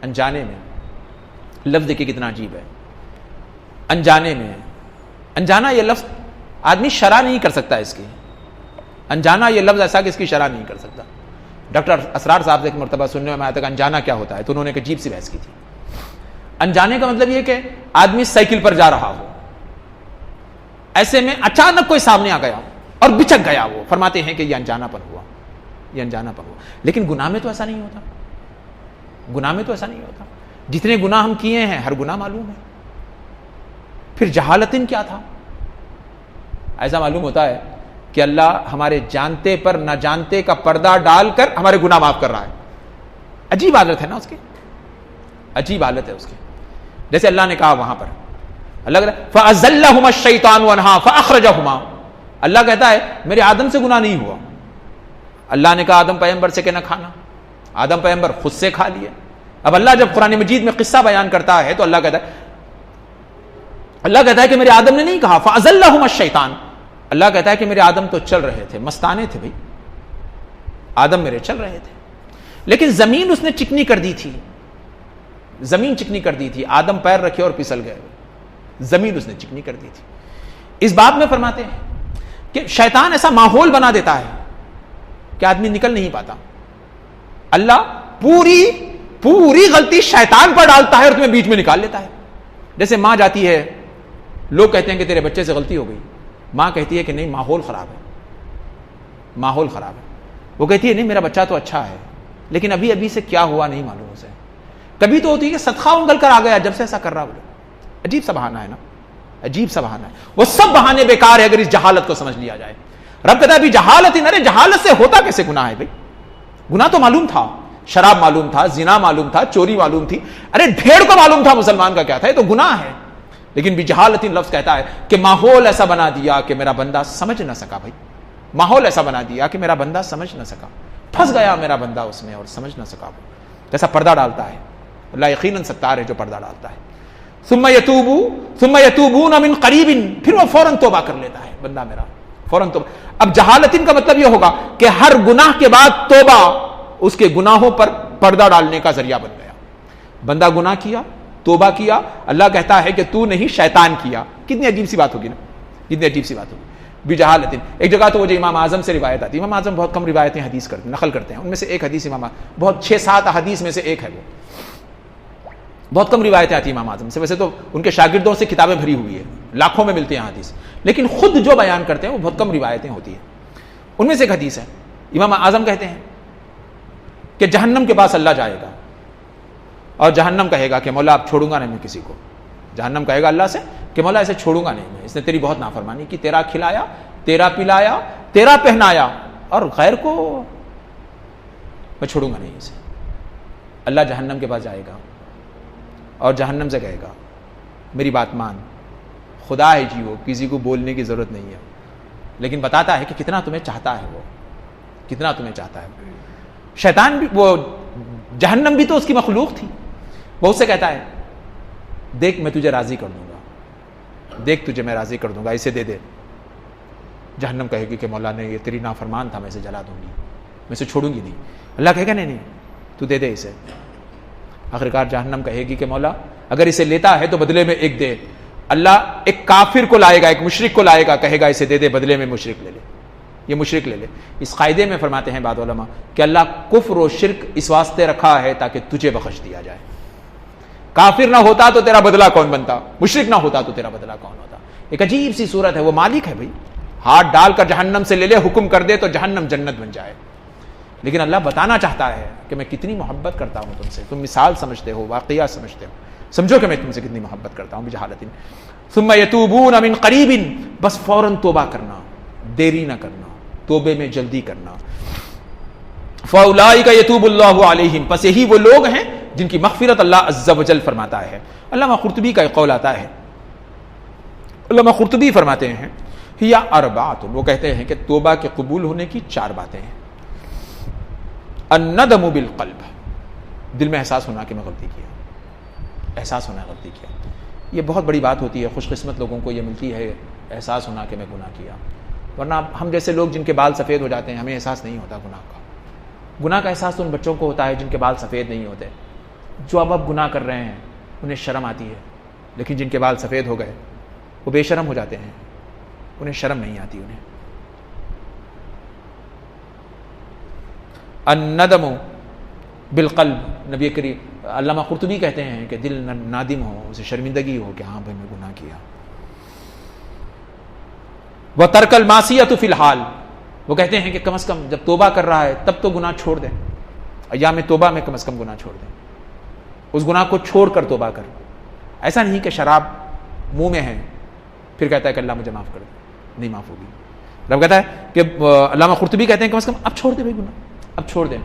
अनजाने में। लफ्ज देखिए कितना अजीब है, अनजाने में। अनजाना ये लफ्ज आदमी शरा नहीं कर सकता इसकी, अनजाना ये लफ्ज ऐसा कि इसकी शरा नहीं कर सकता। डॉक्टर असरार साहब से एक मरतबा सुनने में आया था कि अनजाना क्या होता है, तो उन्होंने एक अजीब सी बहस की थी। अनजाने का मतलब ये कि आदमी साइकिल पर जा रहा हो, ऐसे में अचानक कोई सामने आ गया और बिचक गया, वो फरमाते हैं कि यह अनजानापन हुआ, यह अनजानापन हुआ। लेकिन गुनाह में तो ऐसा नहीं होता, गुनाह में तो ऐसा नहीं होता। जितने गुनाह हम किए हैं हर गुनाह मालूम है। फिर जहालतिन क्या था? ऐसा मालूम होता है कि अल्लाह हमारे जानते पर न जानते का पर्दा डालकर हमारे गुनाह माफ कर रहा है। अजीब हालत है ना उसकी, अजीब हालत है उसकी। जैसे अल्लाह ने कहा वहां पर, अल्लाह कहता है फअज़ल्लहुमा शैतानु अन्हा फअख़रजहुमा, अल्लाह कहता है मेरे आदम से गुनाह नहीं हुआ। अल्लाह ने कहा आदम पैगंबर से कि न खाना, आदम पैगंबर खुद से खा लिए। अब अल्लाह जब कुरान मजीद में किस्सा बयान करता है तो अल्लाह कहता है कि मेरे आदम ने नहीं कहा फअज़ल्लहुमा शैतान, अल्लाह कहता है कि मेरे आदम तो चल रहे थे, मस्ताने थे भाई, आदम मेरे चल रहे थे, लेकिन जमीन उसने चिकनी कर दी थी, जमीन चिकनी कर दी थी। आदम पैर रखे और फिसल गए, जमीन उसने चिकनी कर दी थी। इस बात में फरमाते हैं कि शैतान ऐसा माहौल बना देता है कि आदमी निकल नहीं पाता। अल्लाह पूरी पूरी गलती शैतान पर डालता है और तुम्हें बीच में निकाल लेता है। जैसे मां जाती है, लोग कहते हैं कि तेरे बच्चे से गलती हो गई, मां कहती है कि नहीं माहौल खराब है, माहौल खराब है। वो कहती है नहीं मेरा बच्चा तो अच्छा है, लेकिन अभी अभी से क्या हुआ नहीं मालूम उसे। कभी तो होती है कि सदका उंगल कर आ गया जब से ऐसा कर रहा। बोले अजीब सा बहाना है ना, अजीब सा बहाना है। वो सब बहाने बेकार है अगर इस जहालत को समझ लिया जाए। रब कहता है अभी जहालत ही, अरे जहालत से होता कैसे गुनाह है भाई? गुनाह तो मालूम था, शराब मालूम था, जिना मालूम था, चोरी मालूम थी, अरे ढेर को मालूम था मुसलमान का क्या था, ये तो गुनाह है। लेकिन बिजहालतिन लफ्ज कहता है कि माहौल ऐसा बना दिया कि मेरा बंदा समझ ना सका। भाई माहौल ऐसा बना दिया कि मेरा बंदा समझ ना सका, फंस गया मेरा बंदा उसमें और समझ ना सका। जैसा पर्दा डालता है, अल्लाह यकीनन सत्तार है जो पर्दा डालता है। सुम्मा यतूबून मिन करीबिन, फिर वो फौरन तौबा कर लेता है बंदा मेरा, फौरन तौबा। अब जहालतिन का मतलब यह होगा कि हर गुनाह के बाद तौबा उसके गुनाहों पर पर्दा डालने का जरिया बन गया। बंदा गुनाह किया, तौबा किया, अल्लाह कहता है कि तू नहीं शैतान किया। कितनी अजीब सी बात होगी ना, कितनी अजीब सी बात होगी। बिजहालतिन एक जगह तो वो जो इमाम आजम से रिवायत आती है, इमाम आजम बहुत कम रिवायतें हदीस करते हैं, नकल करते हैं, उनमें से एक हदीस इमाम बहुत 6-7 हदीस में से एक है, वो बहुत कम रिवायतें आती है इमाम आजम से। वैसे तो उनके शागिर्दों से किताबें भरी हुई है, लाखों में मिलती हैं हदीस, लेकिन खुद जो बयान करते हैं वो बहुत कम रिवायतें होती हैं। उनमें से एक हदीस है, इमाम आजम कहते हैं कि जहन्नम के पास अल्लाह जाएगा और जहन्नम कहेगा कि मौला अब छोड़ूंगा नहीं मैं किसी को। जहन्नम कहेगा अल्लाह से कि मौला ऐसे छोड़ूंगा नहीं मैं, इसने तेरी बहुत नाफरमानी की, तेरा खिलाया, तेरा पिलाया, तेरा पहनाया, और गैर को मैं छोड़ूंगा नहीं इसे। अल्लाह जहन्नम के पास जाएगा और जहन्नम से कहेगा मेरी बात मान, खुदा है जी वो, किसी को बोलने की जरूरत नहीं है, लेकिन बताता है कि कितना तुम्हें चाहता है वो, कितना तुम्हें चाहता है। शैतान भी, वो जहन्नम भी तो उसकी मखलूक थी। वो उससे कहता है देख मैं तुझे राजी कर दूंगा, देख तुझे मैं राजी कर दूंगा, इसे दे दे। जहन्नम कहेगी कि मौला ने ये तेरी नाफरमान था, मैं इसे जला दूंगी, मैं इसे छोड़ूंगी नहीं। अल्लाह कहेगा नहीं नहीं तू दे दे इसे। आखिरकार जहन्नम कहेगी कि मौला अगर इसे लेता है तो बदले में एक दे। अल्लाह एक काफिर को लाएगा, एक मुशरिक को लाएगा, कहेगा इसे दे दे, बदले में मुशरिक ले ले, ये मुशरिक ले ले। इस कायदे में फरमाते हैं बाद उलमा कि अल्लाह कुफ्र और शिर्क इस वास्ते रखा है ताकि तुझे बख्श दिया जाए। काफिर ना होता तो तेरा बदला कौन बनता, मुशरिक ना होता तो तेरा बदला कौन होता। एक अजीब सी सूरत है। वो मालिक है भाई, हाथ डालकर जहन्नम से ले ले, हुक्म कर दे तो जहन्नम जन्नत बन जाए। लेकिन अल्लाह बताना चाहता है कि मैं कितनी मोहब्बत करता हूं तुमसे। तुम मिसाल समझते हो, वाकया समझते हो, समझो कि मैं तुमसे कितनी मोहब्बत करता हूं। बिजहालतिन सुम्मा यतूबून मिन करीबिन, बस फौरन तोबा करना, देरी ना करना, तोबे में जल्दी करना। फौलाइका यतूबुल्लाहु अलैहिम, बस यही वो लोग हैं जिनकी मग़फ़िरत अल्लाह अज़्ज़ा व जल फरमाता है। अल्लामा क़ुरतुबी का एक कौल आता है, अल्लामा क़ुरतुबी फरमाते हैं हिया अरबातुन, वो कहते हैं कि तोबा के कबूल होने की 4 बातें हैं। अन्नदमु बिल क़ल्ब, दिल में एहसास होना कि मैं गलती किया, एहसास होना गलती किया। ये बहुत बड़ी बात होती है, खुशकिस्मत लोगों को ये मिलती है, एहसास होना कि मैं गुनाह किया। वरना हम जैसे लोग जिनके बाल सफ़ेद हो जाते हैं, हमें एहसास नहीं होता गुनाह का। गुनाह का एहसास तो उन बच्चों को होता है जिनके बाल सफ़ेद नहीं होते, जो अब गुनाह कर रहे हैं उन्हें शर्म आती है। लेकिन जिनके बाल सफ़ेद हो गए वो बेशर्म हो जाते हैं, उन्हें शर्म नहीं आती। उन्हें अन्नदमु बिल क़ल्ब, नबी करीम अल्लामा क़ुरतुबी कहते हैं कि दिल नादिम हो, उसे शर्मिंदगी हो कि हाँ भाई मैं गुनाह किया। वह तर्कल मासियतु फ़िलहाल, वो कहते हैं कि कम से कम जब तोबा कर रहा है तब तो गुनाह छोड़ दें, अय्याम तोबा में कम से कम गुनाह छोड़ दें, उस गुनाह को छोड़कर तोबा कर। ऐसा नहीं कि शराब मुंह में है फिर कहता है कि अल्लाह मुझे माफ़ कर दे, नहीं माफ़ होगी। रब कहता है कि अल्लामा क़ुरतुबी कहते हैं कम से कम अब छोड़ दे भाई गुनाह, अब छोड़ दे,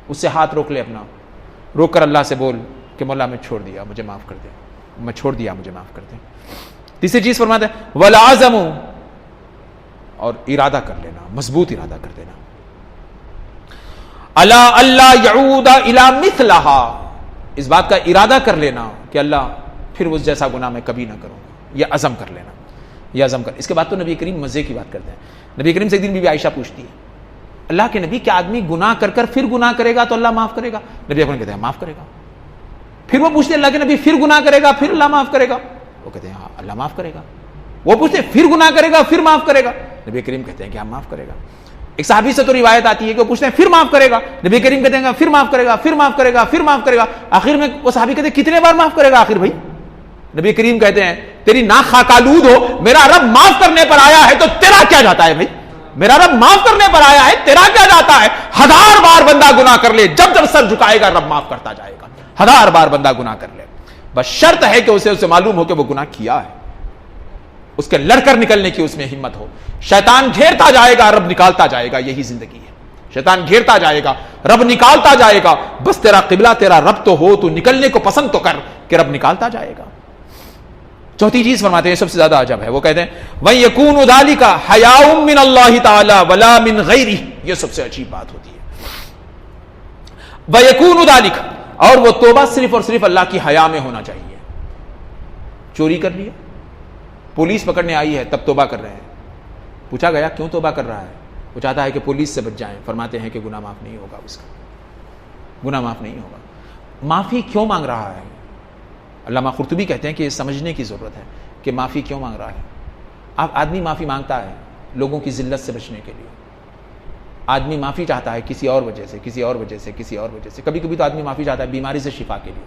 उससे हाथ रोक ले अपना, रोक कर अल्लाह से बोल कि मौला मैं छोड़ दिया, मुझे माफ़ कर दे, मैं छोड़ दिया, मुझे माफ़ कर दे। तीसरी चीज़ फरमाते हैं वल आज़मु, और इरादा कर लेना, मजबूत इरादा कर देना। अला अल्लाह यऊदा इला मिथलहा, इस बात का इरादा कर लेना कि अल्लाह फिर उस जैसा गुनाह मैं कभी ना करूंगा, यह अज़म कर लेना, यह अज़म कर। इसके बाद तो नबी करीम मज़े की बात करते हैं। नबी करीम से एक दिन बीबी आयशा पूछती है अल्लाह के नबी क्या आदमी गुनाह कर कर फिर गुनाह करेगा तो अल्लाह माफ़ करेगा? नबी अकरम कहते हैं माफ़ करेगा। फिर वो पूछते अल्लाह के नबी फिर गुनाह करेगा फिर अल्लाह माफ़ करेगा? वो कहते हैं हाँ अल्लाह माफ़ करेगा। वो पूछते फिर गुनाह करेगा फिर माफ़ करेगा? नबी करीम कहते हैं कि हाँ माफ़ करेगा। एक साहबी से तो रिवायत आती है कि वो पूछते हैं फिर माफ़ करेगा? नबी करीम कहते हैं फिर माफ़ करेगा, फिर माफ़ करेगा, फिर माफ़ करेगा। आखिर में वो साहबी कहते हैं कितने बार माफ़ करेगा आखिर भाई? नबी करीम कहते हैं तेरी नाक खाकालूद हो, मेरा रब माफ़ करने पर आया है तो तेरा क्या जाता है भाई? मेरा रब माफ़ करने पर आया है, तेरा क्या जाता है? 1000 बार बंदा गुनाह कर ले, जब जब सर झुकाएगा रब माफ़ करता जाएगा। 1000 बार बंदा गुनाह कर ले, बस शर्त है कि उसे मालूम हो कि वो गुनाह किया है, उसके लड़कर निकलने की उसमें हिम्मत हो। शैतान घेरता जाएगा, रब निकालता जाएगा, यही जिंदगी है। शैतान घेरता जाएगा, रब निकालता जाएगा। बस तेरा किबला तेरा रब तो हो, तू निकलने को पसंद तो कर कि रब निकालता जाएगा। चौथी चीज फरमाते हैं सबसे ज्यादा अजब है, वो कहते हैं वही यकूनु ज़ालिका हयाउम मिन अल्लाह ताला वला मिन गैरिही, ये सबसे अजीब बात होती है। वह यकूनु ज़ालिका, और वो तौबा सिर्फ और सिर्फ अल्लाह की हया में होना चाहिए। चोरी कर लिया, पुलिस पकड़ने आई है तब तौबा कर रहे हैं, पूछा गया क्यों तौबा कर रहा है? वो चाहता है कि पुलिस से बच जाए। फरमाते हैं कि गुनाह माफ नहीं होगा, उसका गुनाह माफ नहीं होगा। माफी क्यों मांग रहा है? अल्लामा क़ुरतुबी कहते हैं कि समझने की जरूरत है कि माफी क्यों मांग रहा है। आप आदमी माफी मांगता है लोगों की जिल्लत से बचने के लिए। आदमी माफी चाहता है किसी और वजह से, किसी और वजह से, किसी और वजह से। कभी कभी तो आदमी माफी चाहता है बीमारी से शिफा के लिए।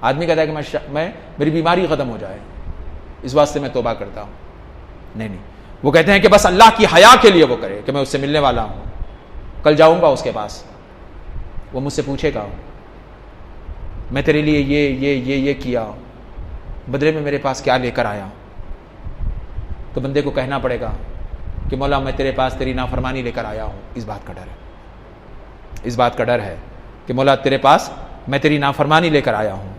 आदमी कहता है कि मैं मेरी बीमारी खत्म हो जाए, इस वास्ते मैं तौबा करता हूं। नहीं, वो कहते हैं कि बस अल्लाह की हया के लिए वो करे कि मैं उससे मिलने वाला हूं, कल जाऊंगा उसके पास, वो मुझसे पूछेगा मैं तेरे लिए ये किया, बदले में मेरे पास क्या लेकर आया? तो बंदे को कहना पड़ेगा कि मौला मैं तेरे पास तेरी नाफरमानी लेकर आया हूँ। इस बात का डर है, इस बात का डर है कि मौला तेरे पास मैं तेरी नाफरमानी लेकर आया हूँ।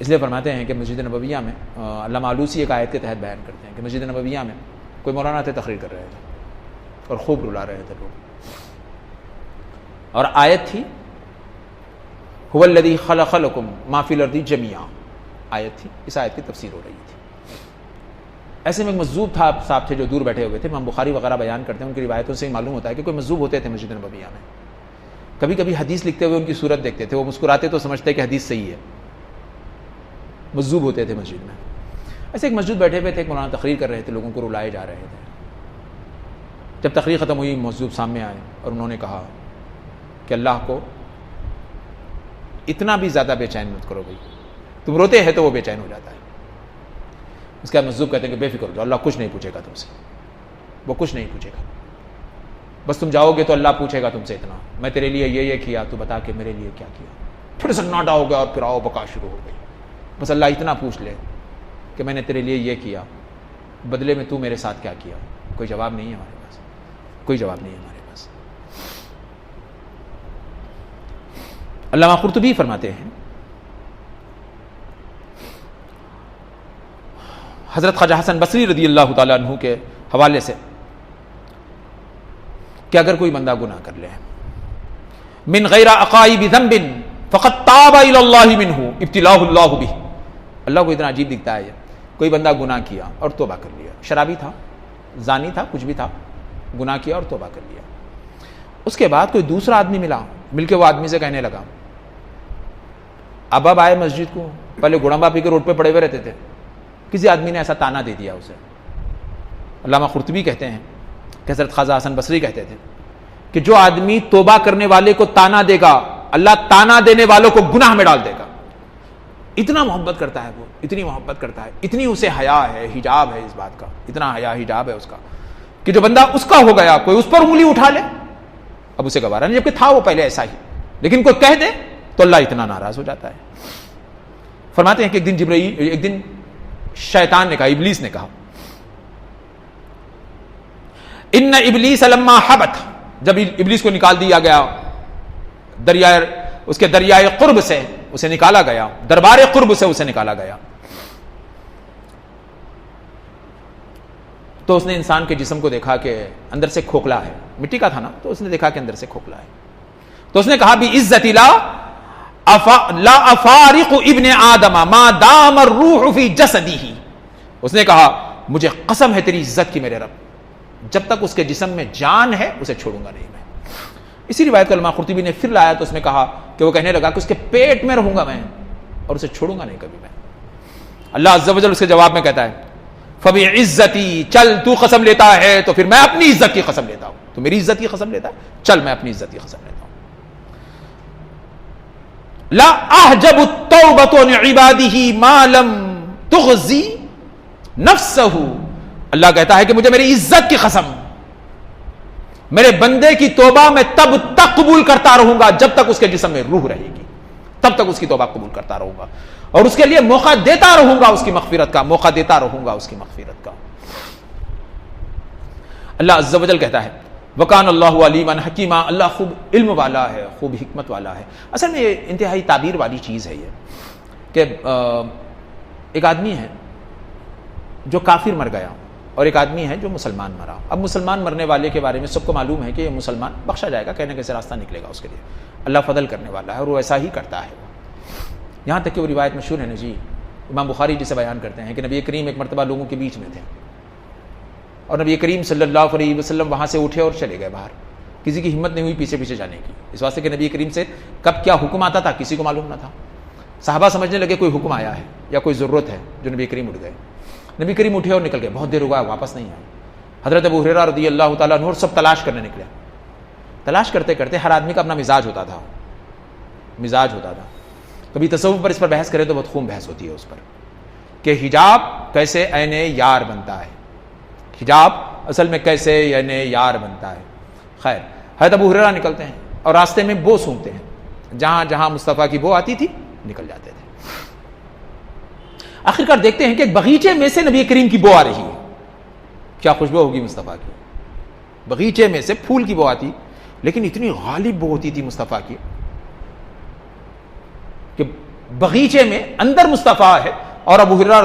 इसलिए फरमाते हैं कि मस्जिद नबविया में अल्लामा आलूसी एक आयत के तहत बयान करते हैं कि मस्जिद नबविया में कोई मौलाना थे, तकरीर कर रहे थे और खूब रुला रहे थे लोग, और आयत थी हुवल्लज़ी खलक़लकुम मा फ़िल अर्ज़ि जमीआ, आयत थी, इस आयत की तफसीर हो रही थी। ऐसे में एक मज़्ज़ूब था, साहब थे जो दूर बैठे हुए थे, इमाम बुखारी वगैरह बयान करते हैं, उनकी रिवायतों से ही मालूम होता है कि कोई मज़्ज़ूब होते थे मस्जिद नबविया में। कभी कभी हदीस लिखते हुए उनकी सूरत देखते थे, वो मुस्कुराते तो समझते कि हदीस सही है। मज़्ज़ूब होते थे मस्जिद में। ऐसे एक मस्जिद बैठे हुए थे, एक मौलाना तकरीर कर रहे थे, लोगों को रुलाए जा रहे थे। जब तकरीर ख़त्म हुई, मज़्ज़ूब सामने आए और उन्होंने कहा कि अल्लाह को इतना भी ज़्यादा बेचैन मत करो भाई, तुम रोते हैं तो वो बेचैन हो जाता है। उसके बाद मज़्ज़ूब कहते हैं कि बेफिक्र हो जाओ, अल्लाह कुछ नहीं पूछेगा तुमसे, वो कुछ नहीं पूछेगा, बस तुम जाओगे तो अल्लाह पूछेगा तुमसे इतना, मैं तेरे लिए ये किया, तू बता के मेरे लिए क्या किया। फिर सन्नाटा हो गया और फिर आओ बका शुरू हो गई। बस अल्लाह इतना पूछ ले कि मैंने तेरे लिए ये किया, बदले में तू मेरे साथ क्या किया। कोई जवाब नहीं है हमारे पास, कोई जवाब नहीं है हमारे पास। अल्लामा कुर्तुबी फरमाते हैं, हज़रत ख्वाजा हसन बसरी रज़ी अल्लाह ताला अन्हु के हवाले से, कि अगर कोई बंदा गुनाह कर ले मिन गैर अक़ाइबि ज़ंबिन फ़क़द ताबा इलल्लाहि मिन्हु इब्तिलाहुल्लाहु बिही। अल्लाह को इतना अजीब दिखता है, कोई बंदा गुनाह किया और तौबा कर लिया, शराबी था, जानी था, कुछ भी था, गुनाह किया और तौबा कर लिया। उसके बाद कोई दूसरा आदमी मिला, मिलके वो आदमी से कहने लगा, अब आए मस्जिद को, पहले गुड़म्बा पी के रोड पे पड़े हुए रहते थे, किसी आदमी ने ऐसा ताना दे दिया उसे। अल्लामा कुर्तुबी कहते हैं कि हज़रत ख्वाजा हसन बसरी कहते थे कि जो आदमी तौबा करने वाले को ताना देगा, अल्लाह ताना देने वालों को गुनाह में डाल देगा। इतना मोहब्बत करता है वो, इतनी मोहब्बत करता है, इतनी उसे हया है, हिजाब है इस बात का, इतना हया हिजाब है उसका कि जो बंदा उसका हो गया, कोई उस पर उंगली उठा ले, अब उसे गवारा नहीं, जबकि था वो पहले ऐसा ही, लेकिन कोई कह दे तो अल्लाह इतना नाराज हो जाता है। फरमाते हैं कि एक दिन शैतान ने कहा, इबलीस ने कहा, इन्ना इबलीस लम्मा हबत, जब इबलीस को निकाल दिया गया दरियाए कुर्ब से, उसे निकाला गया, दरबार कुर्ब से उसे निकाला गया, तो उसने इंसान के जिस्म को देखा कि अंदर से खोखला है, मिट्टी का था ना, तो उसने देखा कि अंदर से खोखला है। तो उसने कहा, भी इज्जती ला अफारिकु इब्ने आदमा मा दाम रूह फी जसदिही। उसने कहा, मुझे कसम है तेरी इज्जत की मेरे रब, जब तक उसके जिस्म में जान है उसे छोड़ूंगा नहीं मैं। इसी रिवायत को अल्लामा कुर्तुबी ने फिर लाया, तो उसमें कहा कि वो कहने लगा कि उसके पेट में रहूंगा मैं और उसे छोड़ूंगा नहीं कभी मैं। अल्लाह अज़्ज़ा वजल उसके जवाब में कहता है, फबी इज्जती, चल तू कसम लेता है तो फिर मैं अपनी इज्जत की कसम लेता हूं। तू मेरी इज्जत की कसम लेता है, चल मैं अपनी इज्जत की कसम लेता हूं। ला अहजबु तौबतु अन इबादिही मा लम तुग़ज़ी नफ्सहु। अल्लाह कहता है कि मुझे मेरी इज्जत की कसम, मेरे बंदे की तौबा मैं तब तक कबूल करता रहूंगा जब तक उसके जिस्म में रूह रहेगी, तब तक उसकी तौबा कबूल करता रहूंगा और उसके लिए मौका देता रहूंगा, उसकी मग़फ़िरत का मौका देता रहूंगा, उसकी मग़फ़िरत का। अल्लाह अज़्ज़ा वजल कहता है, वकान अल्लाहु अलीमन हकीमा, अल्लाह खूब इल्म वाला है, खूब हिकमत वाला है। असल में ये इंतहाई ताबीर वाली चीज़ है ये कि एक आदमी है जो काफिर मर गया और एक आदमी है जो मुसलमान मरा। अब मुसलमान मरने वाले के बारे में सबको मालूम है कि ये मुसलमान बख्शा जाएगा, कहने कैसे रास्ता निकलेगा उसके लिए, अल्लाह फजल करने वाला है और वो ऐसा ही करता है। यहाँ तक कि वो रिवायत मशहूर है ना जी, इमाम बुखारी जिसे बयान करते हैं कि नबी करीम एक मरतबा लोगों के बीच में थे और नबी करीम सल्लल्लाहु अलैहि वसल्लम वहाँ से उठे और चले गए बाहर, किसी की हिम्मत नहीं हुई पीछे पीछे जाने की, इस वास्ते कि नबी करीम से कब क्या हुक्म आता था किसी को मालूम न था। साहबा समझने लगे कोई हुक्म आया है या कोई ज़रूरत है, जो नबी करीम उठ गए। नबी करीम उठे और निकल गए, बहुत देर हुआ वापस नहीं आए। हज़रत अबू हुरैरा रज़ी अल्लाह ताला अन्हु सब तलाश करने निकले। तलाश करते करते हर आदमी का अपना मिजाज होता था। कभी तसव्वुफ पर इस पर बहस करें तो बहुत खूब बहस होती है उस पर कि हिजाब कैसे ऐने यार बनता है, हिजाब असल में कैसे यानी यार बनता है। खैर, हज़रत अबू हुरैरा निकलते हैं और रास्ते में बो सूंघते हैं जहां जहां मुस्तफ़ा की बो आती थी निकल जाते थे। आखिरकार देखते हैं कि एक बगीचे में से नबी करीम की बो आ रही है, क्या खुशबू होगी मुस्तफ़ा की। बगीचे में से फूल की बो आती, लेकिन इतनी गालिब बो होती थी मुस्तफ़ा की कि बगीचे में अंदर मुस्तफ़ा है और अबू हुरैरा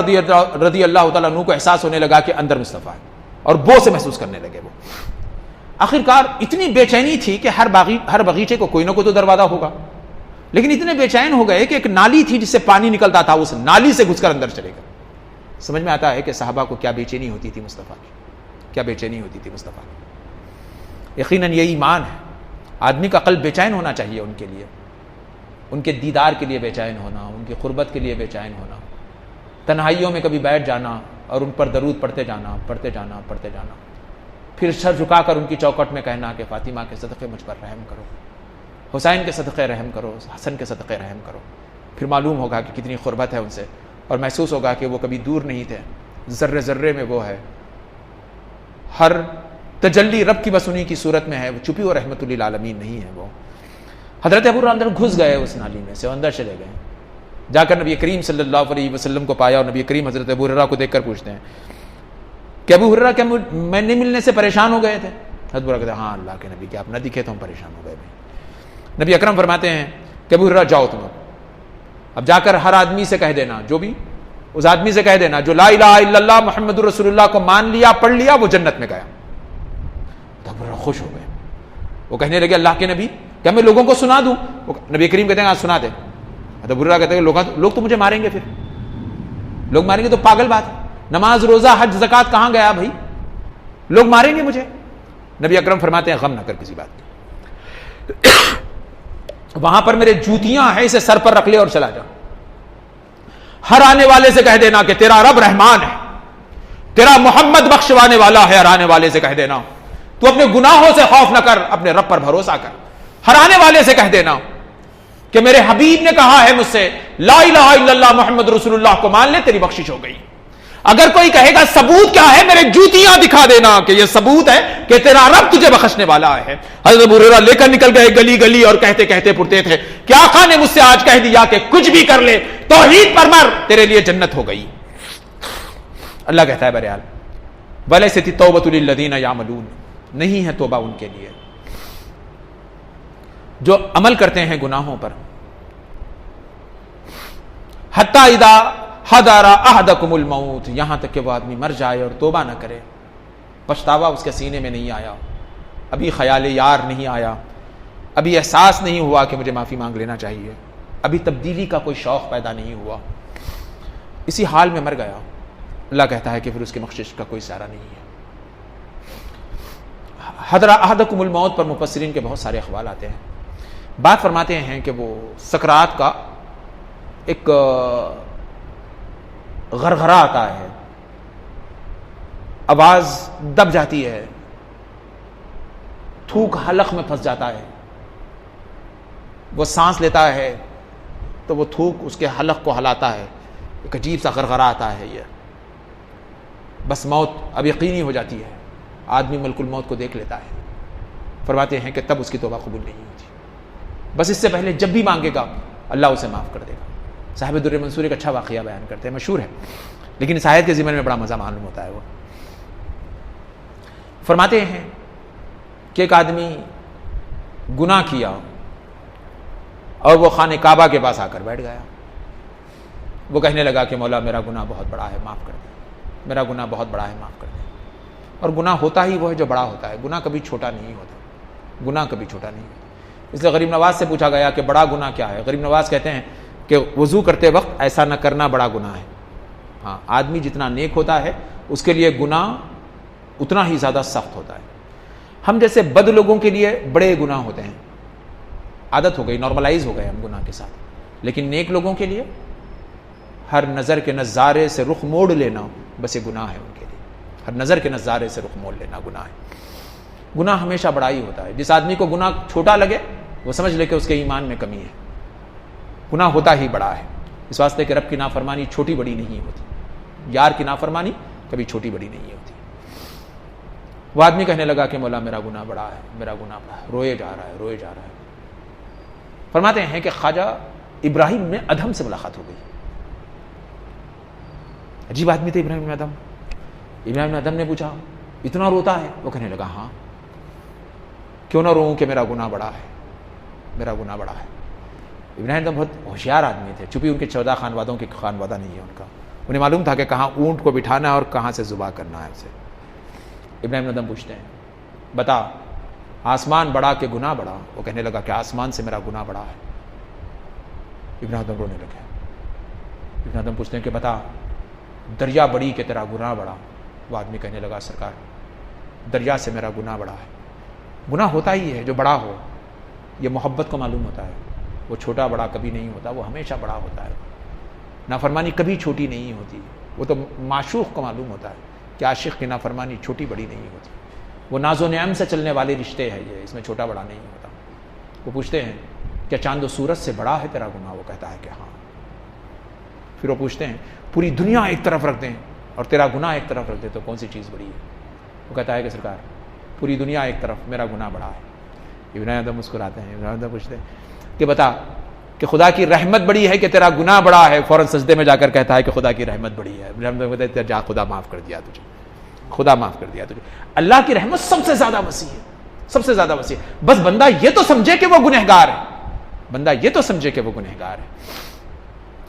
रज़ी अल्लाह तआला अन्हु को एहसास होने लगा कि अंदर मुस्तफ़ा है और बो से महसूस करने लगे वो। आखिरकार इतनी बेचैनी थी कि हर बगीचे को कोई ना कोई तो दरवाजा होगा, लेकिन इतने बेचैन हो गए कि एक नाली थी जिससे पानी निकलता था, उस नाली से घुसकर अंदर चले गए। समझ में आता है कि सहाबा को क्या बेचैनी होती थी मुस्तफ़ा की, क्या बेचैनी होती थी मुस्तफ़ा की। यकीनन ये ईमान है। आदमी का कल्ब बेचैन होना चाहिए उनके लिए, उनके दीदार के लिए बेचैन होना, उनकी कुर्बत के लिए बेचैन होना, तन्हाइयों में कभी बैठ जाना और उन पर दरूद पढ़ते जाना, पढ़ते जाना, पढ़ते जाना, फिर सर झुकाकर उनकी चौखट में कहना कि फातिमा के सदक़े मुझ पर रहम करो, हुसैन के सदक़े रहम करो, हसन के सदक़े रहम करो। फिर मालूम होगा कि कितनी कुर्बत है उनसे और महसूस होगा कि वो कभी दूर नहीं थे, ज़र्रे ज़र्रे में वो है, हर तजल्ली रब की बस उन्हीं की सूरत में है, वो छुपी हुई रहमतुल लिल आलमीन नहीं है वो। हज़रत अबू हुरैरा अंदर घुस गए उस नाली में से, अंदर चले गए, जाकर नबी करीम सल्लल्लाहु अलैहि वसल्लम को पाया और नबी करीम हज़रत अबू हुरैरा को देखकर पूछते हैं कि अबू हुरैरा क्या मैं नहीं मिलने से परेशान हो गए थे? हज़रत अबू हुरैरा कहते हैं हाँ अल्लाह के नबी, क्या आप न दिखे तो हम परेशान हो गए भाई। नबी अकरम फरमाते हैं कि अबू हुरैरा जाओ तुम, अब जाकर हर आदमी से कह देना, जो भी उस आदमी से कह देना जो ला इलाहा इल्लल्लाह मुहम्मदुर रसूलुल्लाह को मान लिया, पढ़ लिया, वो जन्नत में गया। तो अबू हुरैरा खुश हो गए, वो कहने लगे अल्लाह के नबी क्या मैं लोगों को सुना दूं? नबी करीम कहते हैं हाँ सुना दे। तो बुर्रा कहते हैं लोग तो मुझे मारेंगे, फिर लोग मारेंगे तो पागल बात है, नमाज रोजा हज ज़कात कहां गया भाई, लोग मारेंगे मुझे। नबी अकरम फरमाते हैं गम ना कर किसी बात की, वहां पर मेरे जूतियां हैं, इसे सर पर रख ले और चला जा। हर आने वाले से कह देना कि तेरा रब रहमान है, तेरा मोहम्मद बख्शवाने वाला है। हर आने वाले से कह देना तू अपने गुनाहों से खौफ न कर, अपने रब पर भरोसा कर। हर आने वाले से कह देना कि मेरे हबीब ने कहा है मुझसे ला इलाहा इल्लल्लाह मुहम्मद रसूलुल्लाह को मान ले, तेरी बख्शिश हो गई। अगर कोई कहेगा सबूत क्या है, मेरे जूतियां दिखा देना कि यह सबूत है कि तेरा रब तुझे बख्शने वाला है। हज़रत अबू हुरैरा लेकर निकल गए गली गली और कहते कहते पुरते थे कि आका ने मुझसे आज कह दिया कि कुछ भी कर ले तौहीद पर मर, तेरे लिए जन्नत हो गई। अल्लाह कहता है बहरहाल वलैसति तौबतु लिल्लज़ीना यामलून, नहीं है तौबा उनके लिए जो अमल करते हैं गुनाहों पर। हत्ता इदा हदारा अहदकुमुल मौत, यहां तक कि वह आदमी मर जाए और तौबा न करे, पछतावा उसके सीने में नहीं आया, अभी ख्याल यार नहीं आया, अभी एहसास नहीं हुआ कि मुझे माफ़ी मांग लेना चाहिए, अभी तब्दीली का कोई शौक़ पैदा नहीं हुआ, इसी हाल में मर गया। अल्लाह कहता है कि फिर उसके बख्शिश का कोई सारा नहीं है। हदरा अहदकुमुल मौत पर मुफस्सिरीन के बहुत सारे अखवाल आते हैं। बात फरमाते हैं कि वो सकरात का एक गरगरा आता है, आवाज दब जाती है, थूक हलक में फंस जाता है, वो सांस लेता है तो वो थूक उसके हलक को हलाता है, एक अजीब सा गरगरा आता है, ये बस मौत अब यकीनी हो जाती है। आदमी मलकुल मौत को देख लेता है। फरमाते हैं कि तब उसकी तौबा कबूल नहीं होती, बस इससे पहले जब भी मांगेगा अल्लाह उसे माफ़ कर देगा। साहिब दुर्र मंसूर एक अच्छा वाक़या बयान करते हैं, मशहूर है, लेकिन इस आयत के ज़िम्मे में बड़ा मज़ा मालूम होता है। वो फरमाते हैं कि एक आदमी गुनाह किया और वो खाने काबा के पास आकर बैठ गया। वो कहने लगा कि मौला मेरा गुनाह बहुत बड़ा है, माफ़ कर दे, मेरा गुनाह बहुत बड़ा है, माफ़ कर दे। और गुनाह होता ही वो है जो बड़ा होता है, गुनाह कभी छोटा नहीं होता, गुनाह कभी छोटा नहीं होता। इसलिए गरीब नवाज से पूछा गया कि बड़ा गुनाह क्या है? गरीब नवाज कहते हैं कि वज़ू करते वक्त ऐसा न करना बड़ा गुनाह है। हाँ, आदमी जितना नेक होता है उसके लिए गुनाह उतना ही ज़्यादा सख्त होता है। हम जैसे बद लोगों के लिए बड़े गुनाह होते हैं, आदत हो गई, नॉर्मलाइज हो गए हम गुनाह के साथ, लेकिन नेक लोगों के लिए हर नज़र के नज़ारे से रुख मोड़ लेना बस ये गुनाह है उनके लिए। हर नज़र के नज़ारे से रुख मोड़ लेना गुनाह है। गुनाह हमेशा बड़ा ही होता है। जिस आदमी को गुनाह छोटा लगे वो समझ ले कि उसके ईमान में कमी है। गुनाह होता ही बड़ा है। इस वास्ते कि रब की नाफरमानी छोटी बड़ी नहीं होती, यार की नाफरमानी कभी छोटी बड़ी नहीं होती। वह आदमी कहने लगा कि मौला मेरा गुनाह बड़ा है, मेरा गुनाह बड़ा है, रोए जा रहा है, रोए जा रहा है। फरमाते हैं कि ख्वाजा इब्राहिम में अदम से मुलाकात हो गई। अजीब आदमी थे इब्राहिम अदम। इब्राहिम अदम ने पूछा, इतना रोता है? वो कहने लगा, हाँ, क्यों ना रोऊं कि मेरा गुनाह बड़ा है, मेरा गुनाह बड़ा है। इब्राहिम अदम बहुत होशियार आदमी थे, चूंकि उनके 14 खानवादों की खानवादा नहीं है उनका। उन्हें मालूम था कि कहाँ ऊंट को बिठाना है और कहाँ से जुबा करना है उसे। इब्राहिम अदम पूछते हैं, बता आसमान बड़ा के गुनाह बड़ा? वो कहने लगा कि आसमान से मेरा गुनाह बड़ा है। इब्राहिम अदम रोने लगे। इब्राहिम अदम पूछते हैं कि बता दरिया बड़ी के तेरा गुनाह बड़ा? वो आदमी कहने लगा, सरकार दरिया से मेरा गुनाह बड़ा है। गुनाह होता ही है जो बड़ा हो, ये मोहब्बत को मालूम होता है। वो छोटा बड़ा कभी नहीं होता, वो हमेशा बड़ा होता है। नाफरमानी कभी छोटी नहीं होती। वो तो माशूक को मालूम होता है कि आशिक की नाफरमानी छोटी बड़ी नहीं होती। वो नाजो नेम से चलने वाले रिश्ते हैं ये, इसमें छोटा बड़ा नहीं होता। वो पूछते हैं क्या चांद सूरज से बड़ा है तेरा गुनाह? वो कहता है कि हाँ। फिर वो पूछते हैं पूरी दुनिया एक तरफ रख दें और तेरा गुनाह एक तरफ रख दे तो कौन सी चीज़ बड़ी है? वो कहता है कि सरकार पूरी दुनिया एक तरफ, मेरा गुनाह बड़ा है। इब्राहिम अदम मुस्कुराते हैं। इब्राहिम अदम पूछते हैं कि बता कि खुदा की रहमत बड़ी है कि तेरा गुनाह बड़ा है? फौरन सजदे में जाकर कहता है कि खुदा की रहमत बड़ी है। इब्राहिम अदम कहते हैं जा, खुदा माफ़ कर दिया तुझे, खुदा माफ़ कर दिया तुझे। अल्लाह की रहमत सबसे ज़्यादा वसी है, सबसे ज़्यादा वसी है। बस बंदा ये तो समझे कि वो गुनहगार है, बंदा ये तो समझे कि वो गुनहगार है।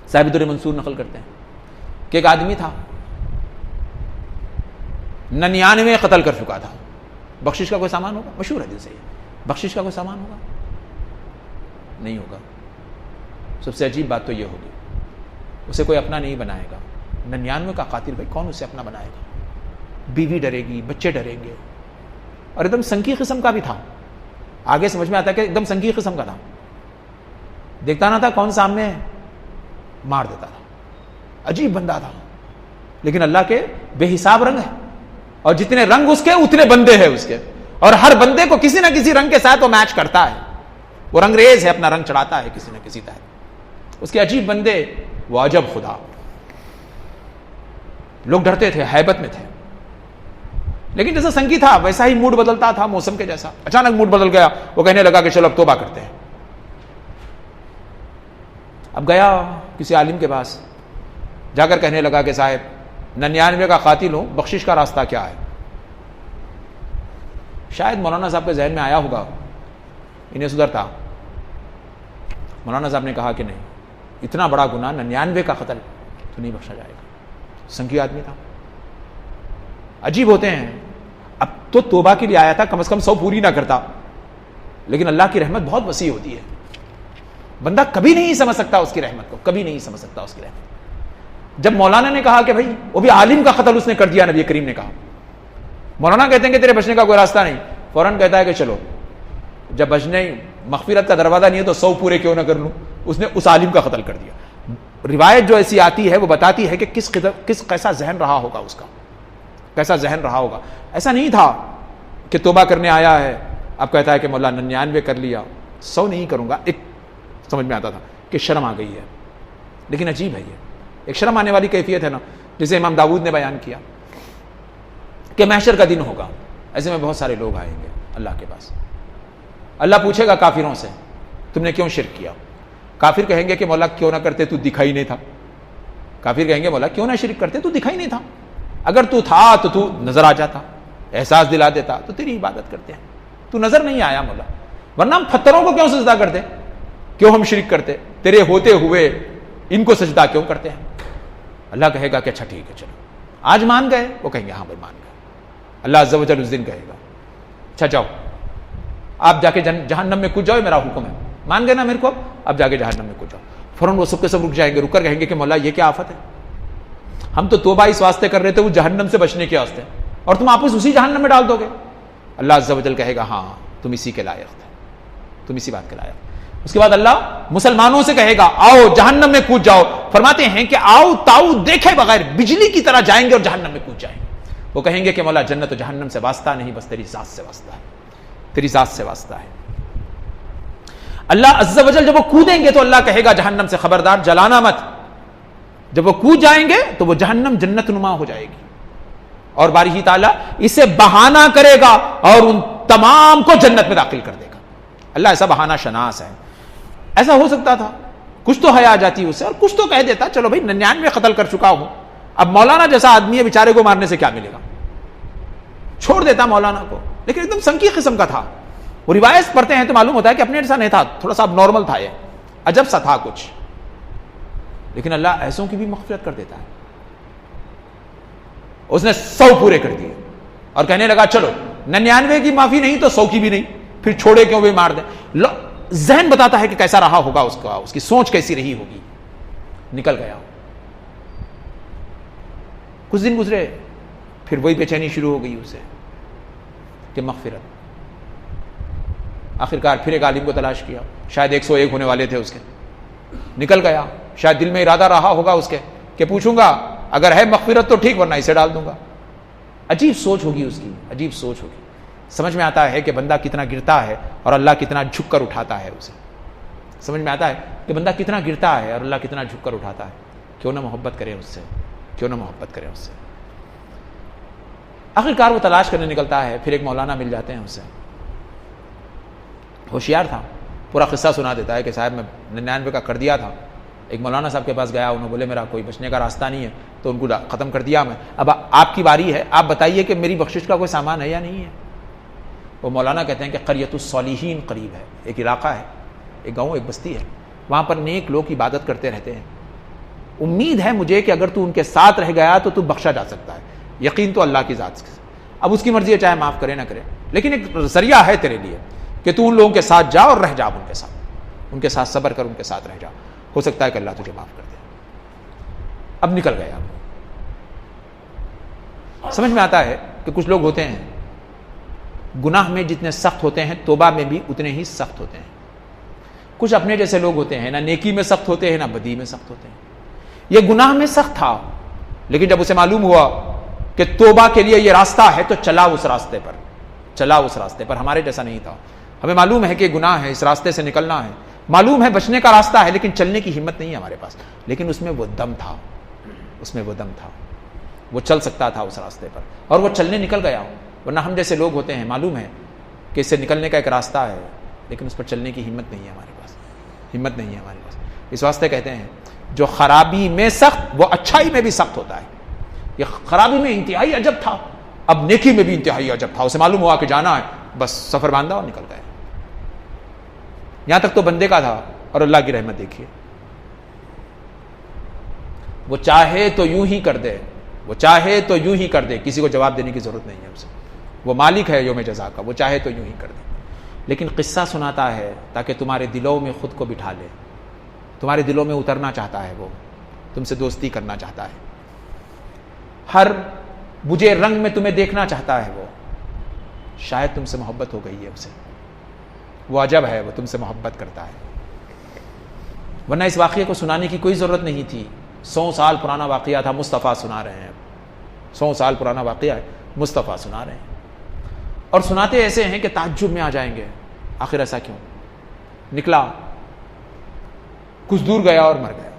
साहिब दुर्र मंसूर नकल करते हैं कि एक आदमी था 99 कत्ल कर चुका था। बख्शिश का कोई सामान होगा? मशहूर है दिल से, बख्शिश का कोई सामान होगा? नहीं होगा। सबसे अजीब बात तो ये होगी उसे कोई अपना नहीं बनाएगा। 99 का कातिल, भाई कौन उसे अपना बनाएगा? बीवी डरेगी, बच्चे डरेंगे, और एकदम संकी किस्म का भी था। आगे समझ में आता है कि एकदम संकी किस्म का था। देखता ना था कौन सामने है, मार देता था। अजीब बंदा था, लेकिन अल्लाह के बेहिसाब रंग है, और जितने रंग उसके उतने बंदे हैं उसके, और हर बंदे को किसी ना किसी रंग के साथ वो मैच करता है। वो रंगरेज है, अपना रंग चढ़ाता है किसी न किसी तहत। उसके अजीब बंदे, वो अजब खुदा। लोग डरते थे, हैबत में थे। लेकिन जैसा संगी था वैसा ही मूड बदलता था, मौसम के जैसा। अचानक मूड बदल गया। वो कहने लगा कि चलो अब तौबा करते हैं। अब गया किसी आलिम के पास, जाकर कहने लगा कि साहब 99 का कातिल हूं, बख्शिश का रास्ता क्या है? शायद मौलाना साहब के जहन में आया होगा इन्हें सुधरता। मौलाना साहब ने कहा कि नहीं, इतना बड़ा गुनाह 99 का कत्ल तो नहीं बख्शा जाएगा। संगी आदमी था। अजीब होते हैं। अब तो तौबा के लिए आया था, कम से कम 100 पूरी ना करता। लेकिन अल्लाह की रहमत बहुत वसी होती है, बंदा कभी नहीं समझ सकता उसकी रहमत को, कभी नहीं समझ सकता उसकी रहमत। जब मौलाना ने कहा कि भाई वो भी आलिम का कत्ल उसने कर दिया, नबी करीम ने कहा, मौलाना कहते हैं कि तेरे बचने का कोई रास्ता नहीं, फौरन कहता है कि चलो जब बचने मगफिरत का दरवाजा नहीं है तो 100 पूरे क्यों ना कर लूं। उसने उस आलिम का कत्ल कर दिया। रिवायत जो ऐसी आती है वो बताती है कि किस कैसा जहन रहा होगा उसका, कैसा जहन रहा होगा। ऐसा नहीं था कि तौबा करने आया है, अब कहता है कि मौला 99 कर लिया, 100 नहीं करूंगा। एक समझ में आता था कि शर्म आ गई है। लेकिन अजीब है ये, एक शर्म आने वाली कैफियत है ना, जिसे इमाम दाऊद ने बयान किया कि महशर का दिन होगा, ऐसे में बहुत सारे लोग आएंगे अल्लाह के पास। अल्लाह पूछेगा काफिरों से तुमने क्यों शिर्क किया? काफिर कहेंगे कि मौला क्यों ना करते, तू दिखाई नहीं था। काफिर कहेंगे मौला क्यों ना शिर्क करते, तू दिखाई नहीं था। अगर तू था तो तू नजर आ जाता, एहसास दिला देता, तो तेरी इबादत करते हैं। तू नजर नहीं आया मौला, वरना हम पत्थरों को क्यों सजदा करते, क्यों हम शिर्क करते, तेरे होते हुए इनको सजदा क्यों करते हैं? अल्लाह कहेगा कि अच्छा ठीक है चलो आज मान गए। वो कहेंगे हाँ भाई मान गए। अल्लाह अज़्ज़ व जल उस दिन कहेगा अच्छा जाओ आप जाके जहन्नम में कूद जाओ, मेरा हुक्म है, मान गए ना मेरे को, अब जाके जहन्नम में कूद जाओ। फौरन वो सब के सब रुक जाएंगे, रुककर कहेंगे कि मौला ये क्या आफत है, हम तो तौबा इस वास्ते कर रहे थे वो जहन्नम से बचने के वास्ते, और तुम वापस उसी जहन्नम में डाल दोगे। अल्लाह अज़्ज़ व जल कहेगा हाँ तुम इसी के लायक थे, तुम इसी बात के लायक। उसके बाद अल्लाह मुसलमानों से कहेगा आओ जहन्नम में कूद जाओ। फरमाते हैं कि आओ ताऊ देखे बगैर बिजली की तरह जाएंगे और जहन्नम में कूद जाएंगे। वो कहेंगे कि मौला जन्नत और जहन्नम से वास्ता नहीं, बस तेरी जात से वास्ता है, तेरी जात से वास्ता है। अल्लाह अज़्ज़ व जल जब वो कूदेंगे तो अल्लाह कहेगा जहन्नम से खबरदार जलाना मत। जब वो कूद जाएंगे तो वो जहन्नम जन्नत नुमा हो जाएगी, और बारी ताला इसे बहाना करेगा और उन तमाम को जन्नत में दाखिल कर देगा। अल्लाह ऐसा बहाना शनास है। ऐसा हो सकता था, कुछ तो हया आ जाती उससे और कुछ तो कह देता चलो भाई 99 कत्ल कर चुका हूं, अब मौलाना जैसा आदमी है बेचारे को मारने से क्या मिलेगा, छोड़ देता मौलाना को। लेकिन एकदम संकी किस्म का था। वो रिवायत पढ़ते हैं तो मालूम होता है कि अपने जैसा नहीं था, थोड़ा सा अब नॉर्मल था, ये अजब सा था कुछ। लेकिन अल्लाह ऐसों की भी मग़फ़िरत कर देता है। उसने 100 पूरे कर दिए और कहने लगा चलो 99 की माफी नहीं तो 100 की भी नहीं, फिर छोड़े क्यों, भी मार दे। जहन बताता है कि कैसा रहा होगा उसका, उसकी सोच कैसी रही होगी। निकल गया। कुछ दिन गुजरे, फिर वही बेचैनी शुरू हो गई उसे कि मग़फ़िरत। आखिरकार फिर एक आलिम को तलाश किया, शायद 101 होने वाले थे उसके। निकल गया, शायद दिल में इरादा रहा होगा उसके कि पूछूंगा, अगर है मग़फ़िरत तो ठीक, वरना इसे डाल दूंगा। अजीब सोच होगी उसकी, अजीब सोच होगी। समझ में आता है कि बंदा कितना गिरता है और अल्लाह कितना झुक कर उठाता है उसे। समझ में आता है कि बंदा कितना गिरता है और अल्लाह कितना झुक कर उठाता है। क्यों ना मोहब्बत करें उससे, क्यों ना मोहब्बत करें उससे। आखिरकार वो तलाश करने निकलता है, फिर एक मौलाना मिल जाते हैं उससे। होशियार था, पूरा किस्सा सुना देता है कि साहब मैं 99 का कर दिया था, एक मौलाना साहब के पास गया, उन्होंने बोले मेरा कोई बचने का रास्ता नहीं है, तो उनको ख़त्म कर दिया मैं। अब आपकी बारी है, आप बताइए कि मेरी बख्शिश का कोई सामान है या नहीं है। वो मौलाना कहते हैं कि क़रियतुस सालिहीन करीब है, एक इलाका है, एक गाँव, एक बस्ती है, वहाँ पर नेक लोग इबादत करते रहते हैं। उम्मीद है मुझे कि अगर तू उनके साथ रह गया तो तू बख्शा जा सकता है। यकीन तो अल्लाह की ज़ात से, अब उसकी मर्जी है चाहे माफ़ करे ना करे, लेकिन एक जरिया है तेरे लिए कि तू उन लोगों के साथ जा और रह जा, उनके साथ सब्र कर, उनके साथ रह जा, हो सकता है कि अल्लाह तुझे माफ़ कर दे। अब निकल गया। समझ में आता है कि कुछ लोग होते हैं गुनाह में जितने सख्त होते हैं तौबा में भी उतने ही सख्त होते हैं। कुछ अपने जैसे लोग होते हैं, ना नेकी में सख्त होते हैं ना बदी में सख्त होते हैं। ये गुनाह में सख्त था, लेकिन जब उसे मालूम हुआ कि तौबा के लिए ये रास्ता है तो चला उस रास्ते पर, चला उस रास्ते पर। हमारे जैसा नहीं था। हमें मालूम है कि गुनाह है, इस रास्ते से निकलना है, मालूम है बचने का रास्ता है, लेकिन चलने की हिम्मत नहीं है हमारे पास। लेकिन उसमें वो दम था, उसमें वो दम था, वो चल सकता था उस रास्ते पर और वो चलने निकल गया। वरना हम जैसे लोग होते हैं, मालूम है कि इससे निकलने का एक रास्ता है, लेकिन उस पर चलने की हिम्मत नहीं है हमारे पास, हिम्मत नहीं है हमारे पास। इस वास्ते कहते हैं जो खराबी में सख्त वो अच्छाई में भी सख्त होता है। ये खराबी में इंतहाई अजब था, अब नेकी में भी इंतहाई अजब था। उसे मालूम हुआ कि जाना है, बस सफर बांधा और निकल गए। यहां तक तो बंदे का था, और अल्लाह की रहमत देखिए, वो चाहे तो यूं ही कर दे, वो चाहे तो यूं ही कर दे, किसी को जवाब देने की जरूरत नहीं है उसे। वो मालिक है यौम जज़ा का, वो चाहे तो यूं ही कर दे। लेकिन किस्सा सुनाता है ताकि तुम्हारे दिलों में खुद को बिठा ले, तुम्हारे दिलों में उतरना चाहता है, वो तुमसे दोस्ती करना चाहता है, हर बुझे रंग में तुम्हें देखना चाहता है। वो शायद तुमसे मोहब्बत हो गई है उसे, वो अजब है, वो तुमसे मोहब्बत करता है। वरना इस वाक़ये को सुनाने की कोई ज़रूरत नहीं थी। 100 साल पुराना वाक़या था, मुस्तफ़ा सुना रहे हैं। 100 साल पुराना वाक़या है, मुस्तफ़ा सुना रहे हैं, और सुनाते ऐसे हैं कि ताज्जुब में आ जाएंगे, आखिर ऐसा क्यों। निकला, कुछ दूर गया और मर गया।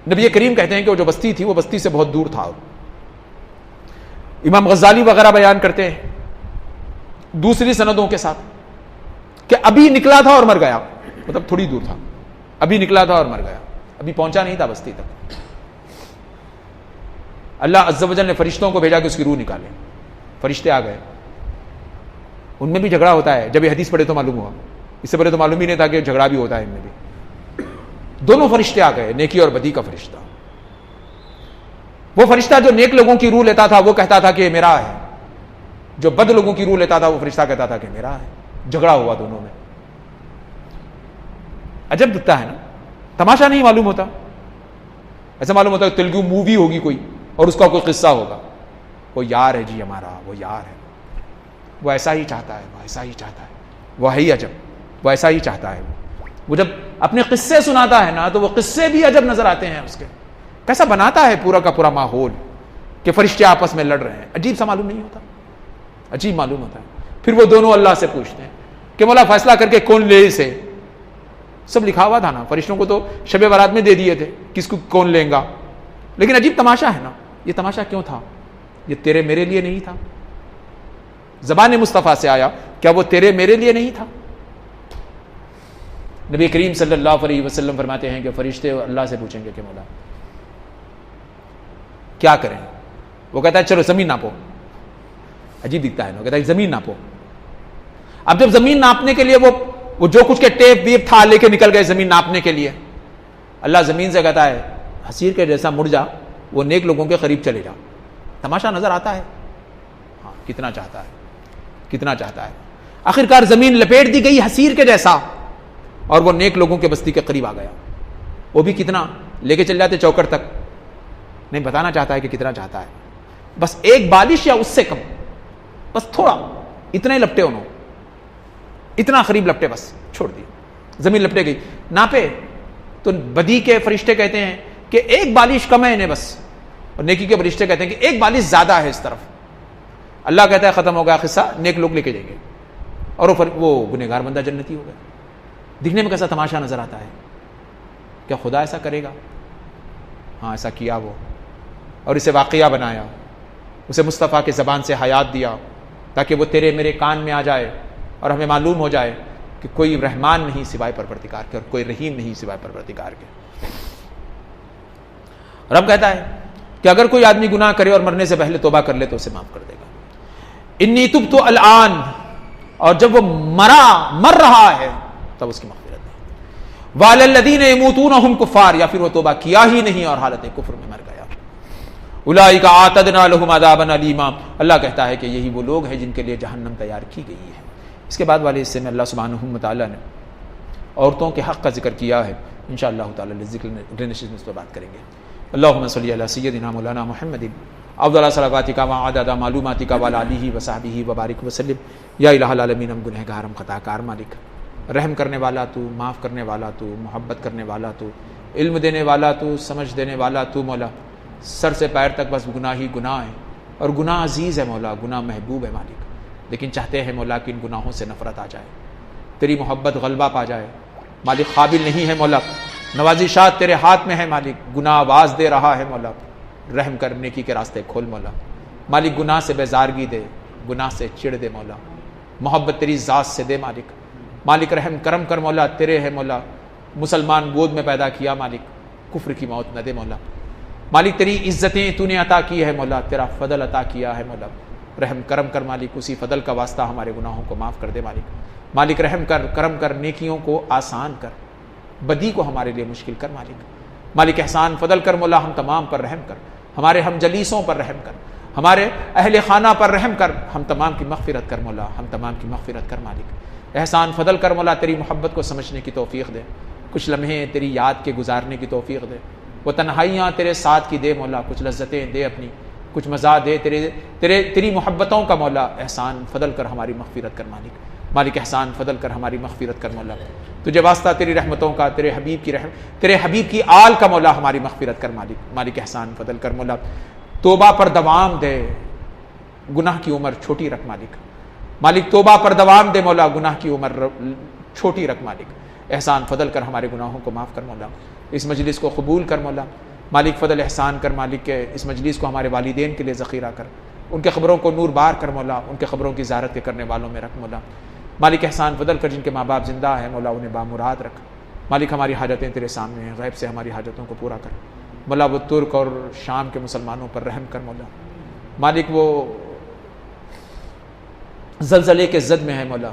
नबी करीम कहते हैं कि वो जो बस्ती थी वो बस्ती से बहुत दूर था। इमाम गज़ाली वगैरह बयान करते हैं दूसरी सनदों के साथ कि अभी निकला था और मर गया, मतलब थोड़ी दूर था, अभी निकला था और मर गया, अभी पहुंचा नहीं था बस्ती तक। अल्लाह अज़्ज़ व जल ने फरिश्तों को भेजा कि उसकी रूह निकाले। फरिश्ते आ गए, उनमें भी झगड़ा होता है। जब ये हदीस पढ़े तो मालूम हुआ, इससे पहले तो मालूम ही नहीं था कि झगड़ा भी होता है इनमें भी। दोनों फरिश्ते आ गए, नेकी और बदी का फरिश्ता। वो फरिश्ता जो नेक लोगों की रूह लेता था वो कहता था कि मेरा है, जो बद लोगों की रूह लेता था वो फरिश्ता कहता था कि मेरा है। झगड़ा हुआ दोनों में। अजब दिखता है ना, तमाशा नहीं मालूम होता। ऐसा मालूम होता है तेलुगु मूवी होगी कोई और उसका कोई किस्सा होगा। वो यार है जी हमारा, वो यार है, वो ऐसा ही चाहता है, वो ऐसा ही चाहता है, वो है ही अजब, वो ऐसा ही चाहता है। वो जब अपने किस्से सुनाता है ना तो वो किस्से भी अजब नजर आते हैं उसके। कैसा बनाता है पूरा का पूरा माहौल कि फरिश्ते आपस में लड़ रहे हैं। अजीब सा मालूम नहीं होता, अजीब मालूम होता है। फिर वो दोनों अल्लाह से पूछते हैं कि मौला फैसला करके कौन ले इसे। सब लिखा हुआ था ना, फरिश्तों को तो शब बारात में दे दिए थे किसको कौन लेगा। लेकिन अजीब तमाशा है ना, ये तमाशा क्यों था? ये तेरे मेरे लिए नहीं था। ज़बान मुस्तफ़ा से आया, क्या वो तेरे मेरे लिए नहीं था? नबी करीम सल्लल्लाहु अलैहि वसल्लम फरमाते हैं कि फरिश्ते अल्लाह से पूछेंगे कि मौला क्या करें। वो कहता है चलो ज़मीन नापो। अजीब दिखता है ना, कहता है ज़मीन नापो। अब जब ज़मीन नापने के लिए वो जो कुछ के टेप वीप था लेके निकल गए ज़मीन नापने के लिए, अल्लाह ज़मीन से कहता है हसीर के जैसा मुड़ जा, वो नेक लोगों के करीब चले जा। तमाशा नजर आता है, हाँ कितना चाहता है, कितना चाहता है। आखिरकार ज़मीन लपेट दी गई हसीर के जैसा और वो नेक लोगों के बस्ती के करीब आ गया। वो भी कितना लेके चल जाते चौकट तक, नहीं बताना चाहता है कि कितना चाहता है, बस एक बालिश या उससे कम, बस थोड़ा, इतने लपटे उन्होंने, इतना करीब लपटे, बस छोड़ दिए, जमीन लपटे गई। नापे तो बदी के फरिश्ते कहते हैं कि एक बालिश कम है इन्हें बस, और नेकी के फरिश्ते कहते हैं कि एक बालिश ज्यादा है इस तरफ। अल्लाह कहता है खत्म हो गया किस्सा, नेक लोग लेके जाएंगे और वो गुनहगार बंदा जन्नती हो गया। दिखने में कैसा तमाशा नजर आता है। क्या खुदा ऐसा करेगा? हाँ ऐसा किया वो, और इसे वाकया बनाया, उसे मुस्तफ़ा की ज़बान से हयात दिया ताकि वो तेरे मेरे कान में आ जाए और हमें मालूम हो जाए कि कोई रहमान नहीं सिवाय परवरदिगार के और कोई रहीम नहीं सिवाय परवरदिगार के। रब कहता है कि अगर कोई आदमी गुनाह करे और मरने से पहले तौबा कर ले तो उसे माफ कर देगा। इन्नी तुब्तु अल-आन, और जब वो मर रहा है तब उसकी मग़फ़िरत है। वालल्लज़ीना यमूतूना हुम कुफ़ार, या फिर वो तौबा किया ही नहीं और हालत कुफ्र में मर गया। उलाइका आतदना लहुम अज़ाबन अलीमा, अल्लाह कहता है कि यही वो लोग हैं जिनके लिए जहन्नम तैयार की गई है। इसके बाद वाले हिस्से में अल्लाह सुब्हानहू व तआला ने औरतों के हक़ का जिक्र किया है। इंशाअल्लाह ताला अगले नशिस्त में इस पर बात करेंगे। अल्लाहुम्मा सल्ली अला सय्यदिना मौलाना मुहम्मदिन अफ़ज़ल सलावातिका व अदद मालूमातिका व आलिहि व सहबिहि व बारिक वसल्लिम। या इलाहल आलमीन, हम गुनहगार, हम खताकार मालिक, रहम करने वाला तू, माफ़ करने वाला तू, मोहब्बत करने वाला तू, इल्म देने वाला तू, समझ देने वाला तू। मौला सर से पैर तक बस गुनाह ही गुनाह है, और गुनाह अजीज़ है मौला, गुनाह महबूब है मालिक, लेकिन चाहते हैं मौला कि इन गुनाहों से नफ़रत आ जाए, तेरी मोहब्बत गलबा पा जाए मालिक। काबिल नहीं है मौला, नवाजिशात तेरे हाथ में है मालिक, गुनाह आवाज़ दे रहा है मौला, रहम कर, नेकी के रास्ते खोल मौला। मालिक गुनाह से बेजारगी दे, गुनाह से चिढ़ दे मौला, मोहब्बत तेरी ज़ात से दे मालिक। मालिक रहम करम कर मौला, तेरे है मौला, मुसलमान गोद में पैदा किया मालिक, कुफ्र की मौत न दे मौला। मालिक तेरी इज़्ज़तें तूने अता की है मौला, तेरा फ़दल अता किया है मौला, रहम करम कर मालिक, उसी फ़दल का वास्ता हमारे गुनाहों को माफ़ कर दे मालिक। मालिक रहम कर, करम कर, नेकियों को आसान कर, बदी को हमारे लिए मुश्किल कर मालिक। मालिक एहसान फ़दल कर मौला, हम तमाम पर रहम कर, हमारे हम जलीसों पर रहम कर, हमारे अहले खाना पर रहम कर, हम तमाम की मग़फ़िरत कर मौला, हम तमाम की मग़फ़िरत कर मालिक। एहसान फ़दल कर मौला, तेरी मोहब्बत को समझने की तौफ़ीक़ दे, कुछ लम्हे तेरी याद के गुजारने की तौफ़ीक़ दे, वो तन्हाइयाँ तेरे साथ की दे मौला, कुछ लज्जतें दे अपनी, कुछ मज़ा दे तेरी मोहब्बतों का मौला। एहसान फ़दल कर, हमारी मग़फ़िरत कर मालिक। मालिक एहसान फ़दल कर, हमारी मग़फ़िरत कर मौला। तुझे वास्ता तेरी रहमतों का, तेरे हबीब की आल का मौला, हमारी मग़फ़िरत कर मालिक। मालिक एहसान फ़दल कर मौला, तौबा पर दवाम दे, गुनाह की उम्र छोटी रख मालिक। मालिक तौबा पर दवाम दे मौला, गुनाह की उम्र छोटी रख मालिक। एहसान फ़दल कर, हमारे गुनाहों को माफ़ कर मौला, इस मजलिस को कबूल कर मौला। मालिक फ़दल एहसान कर मालिक के इस मजलिस को हमारे वालिदैन के लिए ज़ख़ीरा कर, उनके ख़बरों को नूर बार कर मौला, उनके ख़बरों की ज़ियारत के करने वालों में रख मौला। मालिक एहसान फ़दल कर, जिनके माँ बाप ज़िंदा हैं मौला, उन्हें बामुराद रख मालिक। हमारी हाजतें तेरे सामने हैं, गैब से हमारी हाजतों को पूरा कर मौला। वो तुर्क और शाम के मुसलमानों पर रहम कर मौला। मालिक वो ज़लज़ले के ज़द में है मौला,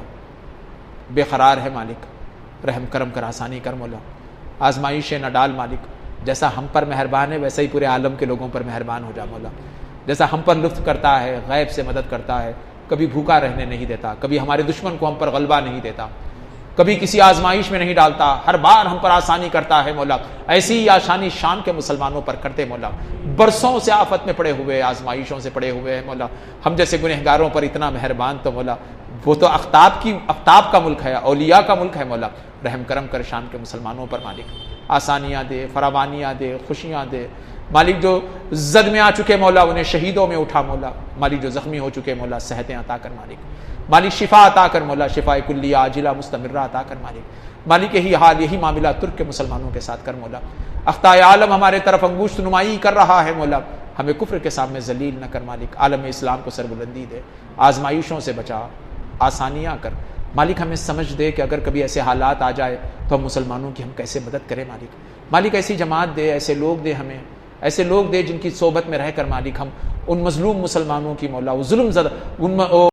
बेक़रार है मालिक, रहम करम कर, आसानी कर मौला। आजमाइशें न डाल मालिक, जैसा हम पर मेहरबान है वैसा ही पूरे आलम के लोगों पर मेहरबान हो जा मौला। जैसा हम पर लुत्फ़ करता है, गैब से मदद करता है, कभी भूखा रहने नहीं देता, कभी हमारे दुश्मन को हम पर गलबा नहीं देता, कभी किसी आजमाइश में नहीं डालता, हर बार हम पर आसानी करता है मौला। ऐसी ही आसानी शाम के मुसलमानों पर करते मौला। बरसों से आफत में पड़े हुए, आजमाइशों से पड़े हुए हैं मौला, हम जैसे गुनहगारों पर इतना मेहरबान तो मौला। वो तो आफ्ताब का मुल्क है, औलिया का मुल्क है मौला। रहम करम कर शाम के मुसलमानों पर मालिक, आसानियाँ दे, फरावानियाँ दे, खुशियाँ दे मालिक। जो जद में आ चुके मौला, उन्हें शहीदों में उठा मौला। मालिक जो ज़ख्मी हो चुके मौला, सेहतें अता कर मालिक। मालिक शिफा अता कर मौला, शिफा कुल्लिया आजिला मुस्तमिर्रा अता कर मालिक। मालिक यही हाल, यही मामला तुर्क के मुसलमानों के साथ कर मौला। अख्ताए आलम हमारे तरफ अंगूष्ठ नुमाई कर रहा है मौला, हमें कुफ्र के सामने जलील न कर मालिक। आलम इस्लाम को सरबुलंदी दे, आजमाइशों से बचा, आसानियाँ कर मालिक हमें समझ दे कि अगर कभी ऐसे हालात आ जाए तो हम मुसलमानों की हम कैसे मदद करें मालिक। मालिक ऐसी जमात दे, ऐसे लोग दे, हमें ऐसे लोग दे जिनकी सोबत में रहकर मालिक हम उन मजलूम मुसलमानों की मौला, वो जुल्म ज़दा